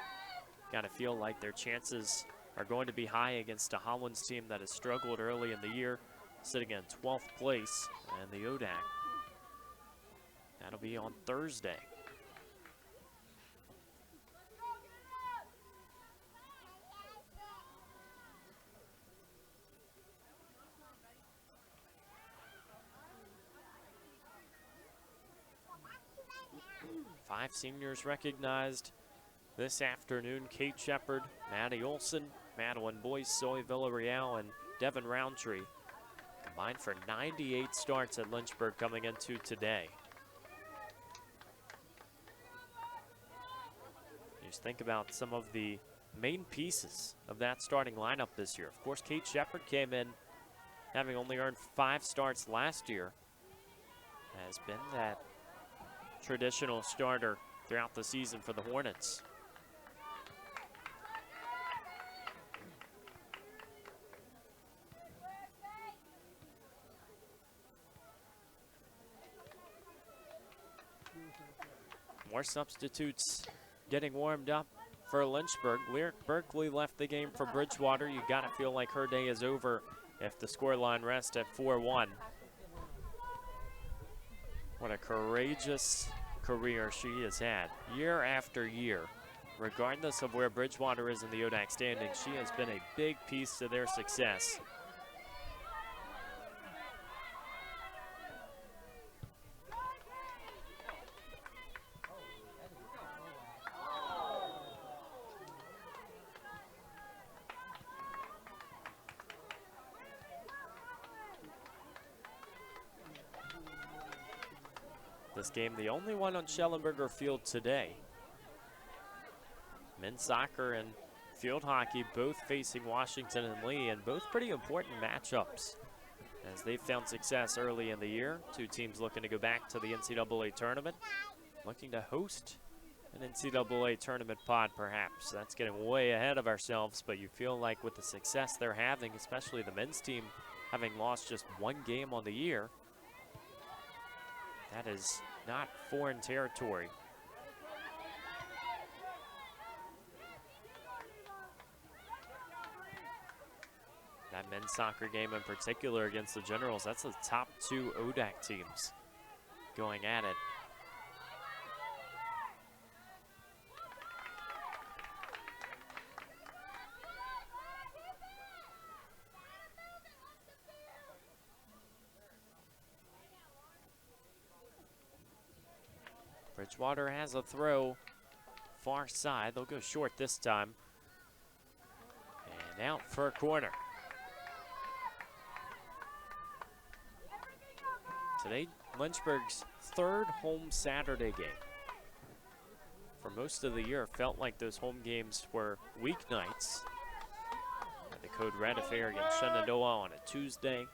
Got to feel like their chances are going to be high against a Hollins team that has struggled early in the year, sitting in 12th place in the ODAC. That'll be on Thursday. Five seniors recognized this afternoon: Kate Shepard, Maddie Olson, Madeline Boyce, Zoe Villarreal, and Devin Roundtree. Combined for 98 starts at Lynchburg coming into today. Just think about some of the main pieces of that starting lineup this year. Of course, Kate Shepard came in having only earned 5 starts last year. Has been that traditional starter throughout the season for the Hornets. More substitutes getting warmed up for Lynchburg. Lyric Berkeley left the game for Bridgewater. You gotta feel like her day is over if the scoreline rests at 4-1. What a courageous career she has had year after year. Regardless of where Bridgewater is in the ODAC standings, she has been a big piece to their success. This game, the only one on Schellenberger Field today. Men's soccer and field hockey both facing Washington and Lee, and both pretty important matchups as they found success early in the year. 2 teams looking to go back to the NCAA tournament, looking to host an NCAA tournament pod perhaps. That's getting way ahead of ourselves, but you feel like with the success they're having, especially the men's team having lost just 1 game on the year, that is not foreign territory. That men's soccer game in particular against the Generals, that's the top 2 ODAC teams going at it. Bridgewater has a throw far side. They'll go short this time. And out for a corner. Today, Lynchburg's 3rd home Saturday game. For most of the year, it felt like those home games were weeknights. The Code Red affair against Shenandoah on a Tuesday.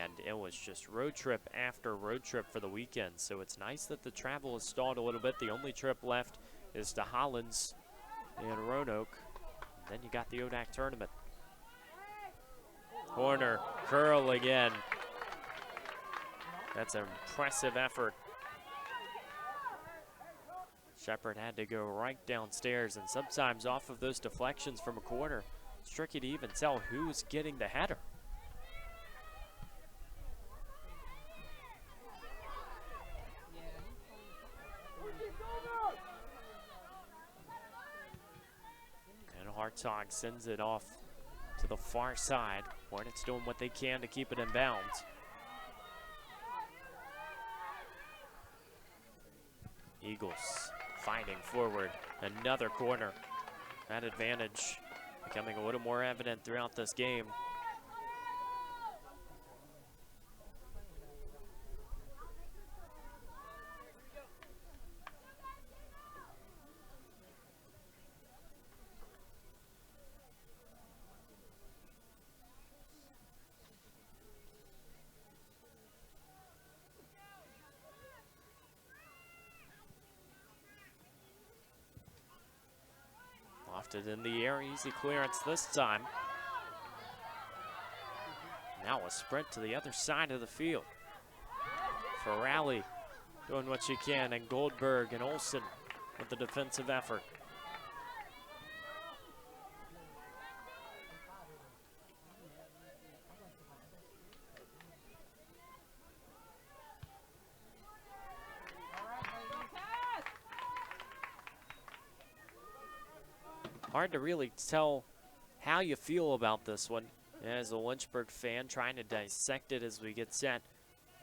And it was just road trip after road trip for the weekend. So it's nice that the travel has stalled a little bit. The only trip left is to Hollins and Roanoke. And then you got the ODAC tournament. Corner, curl again. That's an impressive effort. Shepard had to go right downstairs, and sometimes off of those deflections from a corner, it's tricky to even tell who's getting the header. Hartog sends it off to the far side. Hornets doing what they can to keep it in bounds. Eagles fighting forward. Another corner. That advantage becoming a little more evident throughout this game. lofted in the air. Easy clearance this time. Now a sprint to the other side of the field. Ferrari doing what she can, and Goldberg and Olsen with the defensive effort. Hard to really tell how you feel about this one as a Lynchburg fan, trying to dissect it as we get set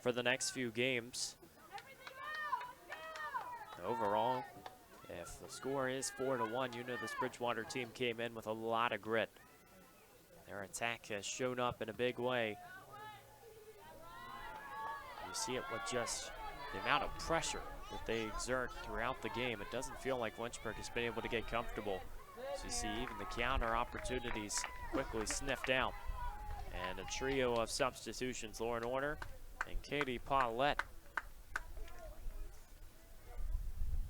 for the next few games. Overall, if the score is 4-1, you know this Bridgewater team came in with a lot of grit. Their attack has shown up in a big way. You see it with just the amount of pressure that they exert throughout the game. It doesn't feel like Lynchburg has been able to get comfortable. So you see even the counter opportunities quickly sniffed out. And a trio of substitutions, Lauren Order and Katie Paulette.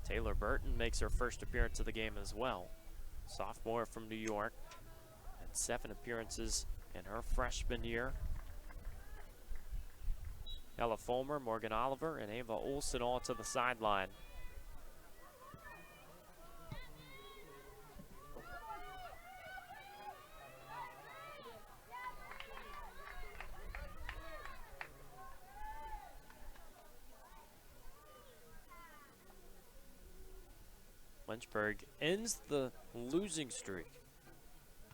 Taylor Burton makes her first appearance of the game as well. Sophomore from New York, and 7 appearances in her freshman year. Ella Fulmer, Morgan Oliver, and Ava Olsen all to the sideline. Lynchburg ends the losing streak,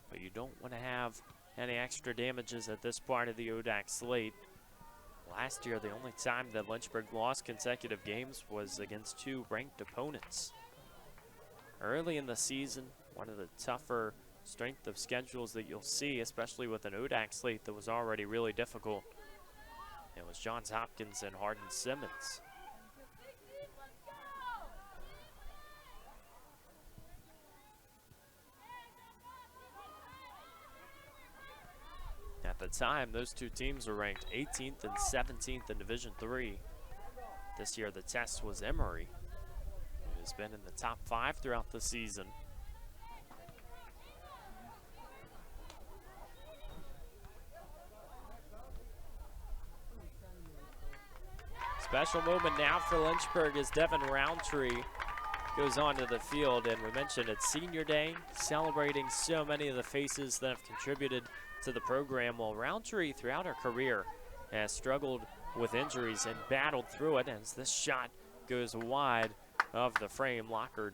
but you don't want to have any extra damages at this part of the ODAC slate. Last year, the only time that Lynchburg lost consecutive games was against 2 ranked opponents. Early in the season, one of the tougher strength of schedules that you'll see, especially with an ODAC slate that was already really difficult. It was Johns Hopkins and Hardin Simmons. At the time, those 2 teams were ranked 18th and 17th in Division III. This year, the test was Emory, who has been in the top 5 throughout the season. Special moment now for Lynchburg as Devin Roundtree goes onto the field, and we mentioned it's senior day, celebrating so many of the faces that have contributed to the program. Well, Roundtree throughout her career has struggled with injuries and battled through it, as this shot goes wide of the frame. Lockard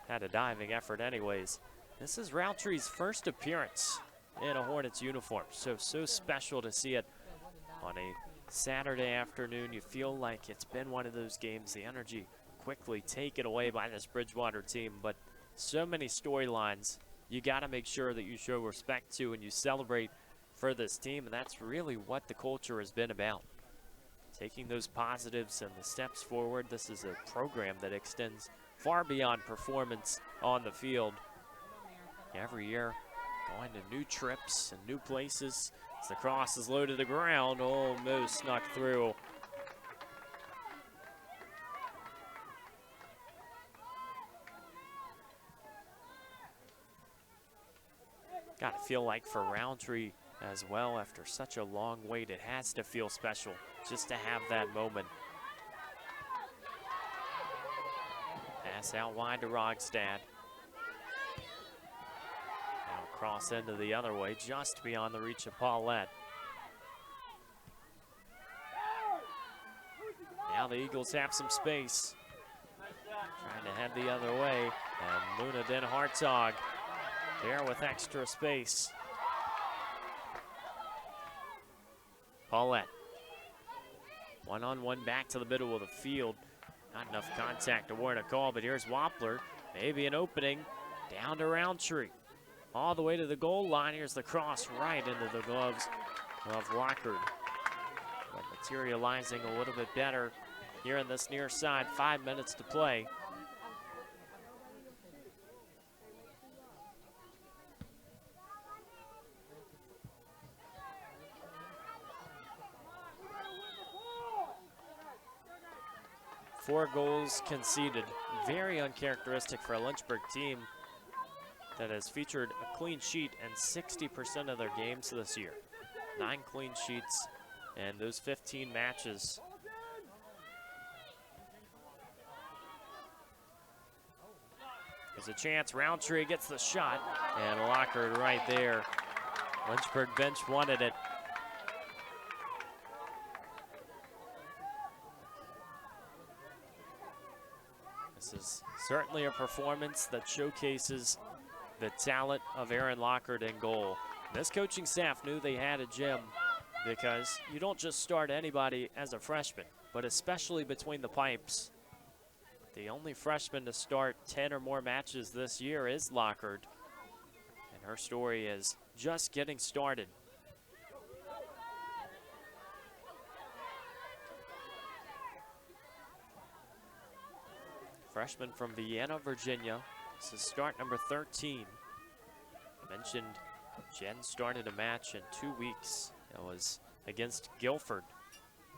had a diving effort anyways. This is Roundtree's first appearance in a Hornets uniform, so special to see it on a Saturday afternoon. You feel like it's been one of those games, the energy quickly taken away by this Bridgewater team, but so many storylines you got to make sure that you show respect to and you celebrate for this team, and that's really what the culture has been about. Taking those positives and the steps forward. This is a program that extends far beyond performance on the field. Every year, going to new trips and new places. As the cross is low to the ground, almost snuck through. Got to feel like for Roundtree as well, after such a long wait, it has to feel special just to have that moment. Pass out wide to Rogstad. Now cross into the other way, just beyond the reach of Paulette. Now the Eagles have some space. Trying to head the other way, and Luna Den Hartog there with extra space. Paulette. One-on-one back to the middle of the field. Not enough contact to warrant a call, but here's Wampler. Maybe an opening. Down to Roundtree. All the way to the goal line. Here's the cross right into the gloves of Lockard. But materializing a little bit better here in this near side. 5 minutes to play. Four goals conceded. Very uncharacteristic for a Lynchburg team that has featured a clean sheet in 60% of their games this year. 9 clean sheets in those 15 matches. There's a chance. Roundtree gets the shot, and Lockhart right there. Lynchburg bench wanted it. This is certainly a performance that showcases the talent of Aaron Lockhart in goal. This coaching staff knew they had a gem, because you don't just start anybody as a freshman, but especially between the pipes. The only freshman to start 10 or more matches this year is Lockhart, and her story is just getting started. Freshman from Vienna, Virginia. This is start number 13. I mentioned Jen started a match in 2 weeks. It was against Guilford.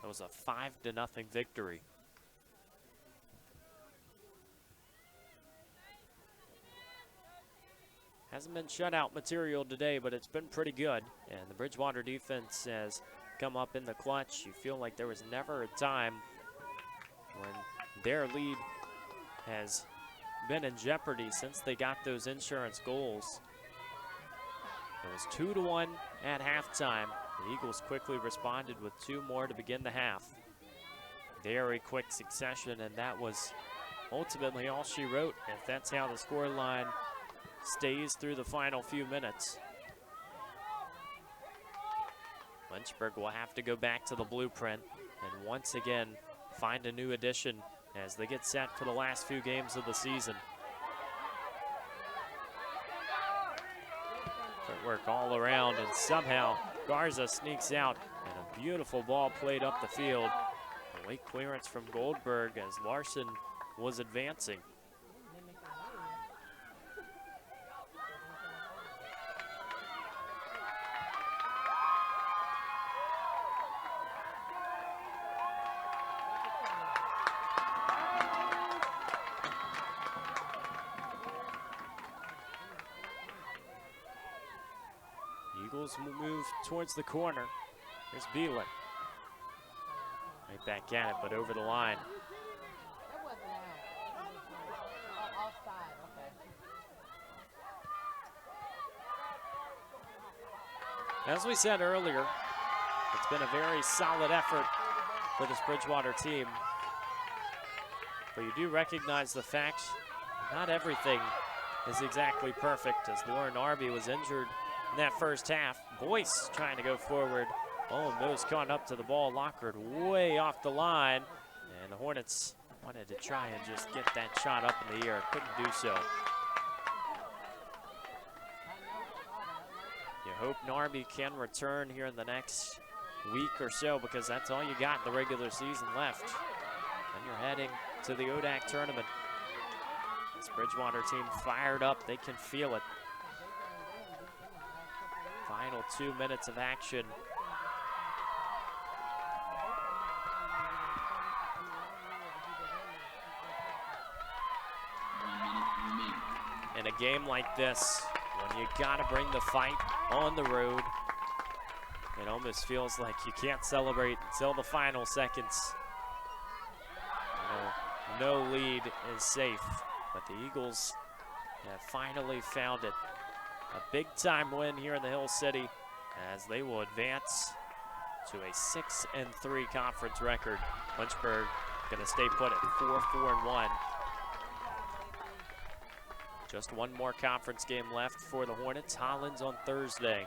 It was a 5-0 victory. Hasn't been shutout material today, but it's been pretty good. And the Bridgewater defense has come up in the clutch. You feel like there was never a time when their lead has been in jeopardy since they got those insurance goals. It was 2-1 at halftime. The Eagles quickly responded with 2 more to begin the half. Very quick succession, and that was ultimately all she wrote, if that's how the scoreline stays through the final few minutes. Lynchburg will have to go back to the blueprint and once again find a new addition as they get set for the last few games of the season. Footwork all around, and somehow Garza sneaks out, and a beautiful ball played up the field. A late clearance from Goldberg as Larson was advancing. Eagles will move towards the corner. Here's Beelan. Right back at it, but over the line. That wasn't out. Offside, okay. As we said earlier, it's been a very solid effort for this Bridgewater team. But you do recognize the fact not everything is exactly perfect, as Lauren Arby was injured in that first half. Boyce trying to go forward. Almost caught up to the ball. Lockhart way off the line. And the Hornets wanted to try and just get that shot up in the air. Couldn't do so. You hope Narby can return here in the next week or so, because that's all you got in the regular season left. And you're heading to the ODAC tournament. This Bridgewater team fired up. They can feel it. Final 2 minutes of action. In a game like this, when you gotta bring the fight on the road, it almost feels like you can't celebrate until the final seconds. No lead is safe, but the Eagles have finally found it. A big-time win here in the Hill City, as they will advance to a 6-3 conference record. Lynchburg gonna stay put at 4-4-1. Just one more conference game left for the Hornets. Hollins on Thursday.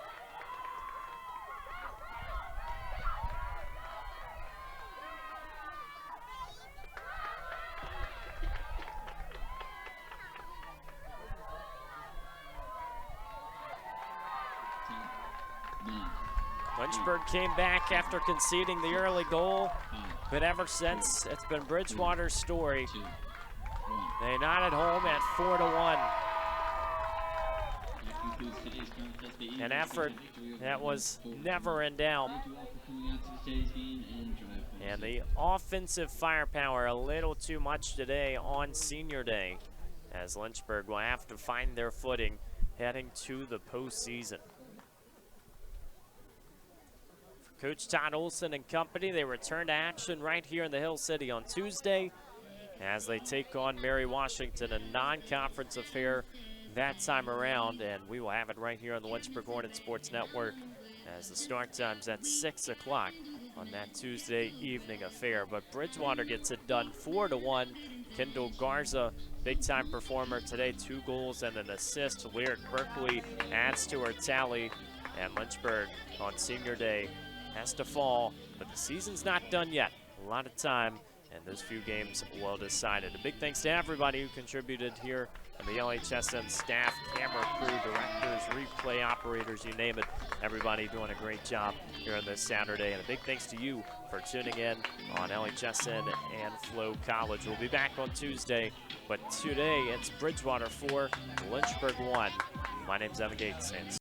Lynchburg came back after conceding the early goal, but ever since, it's been Bridgewater's story. They not at home at 4-1. An effort that was never in doubt. And the offensive firepower a little too much today on senior day, as Lynchburg will have to find their footing heading to the postseason. For Coach Todd Olson and company, they return to action right here in the Hill City on Tuesday as they take on Mary Washington, a non-conference affair that time around, and we will have it right here on the Lynchburg Hornets Sports Network as the start time's at 6 o'clock on that Tuesday evening affair. But Bridgewater gets it done 4-1. Kendall Garza, big-time performer today, 2 goals and an assist. Lyric Berkeley adds to her tally, and Lynchburg on senior day has to fall, but the season's not done yet. A lot of time, and those few games well decided. A big thanks to everybody who contributed here and the LHSN staff, camera crew, directors, replay operators, you name it. Everybody doing a great job here on this Saturday. And a big thanks to you for tuning in on LHSN and Flo College. We'll be back on Tuesday, but today it's Bridgewater 4, Lynchburg 1. My name's Evan Gates, and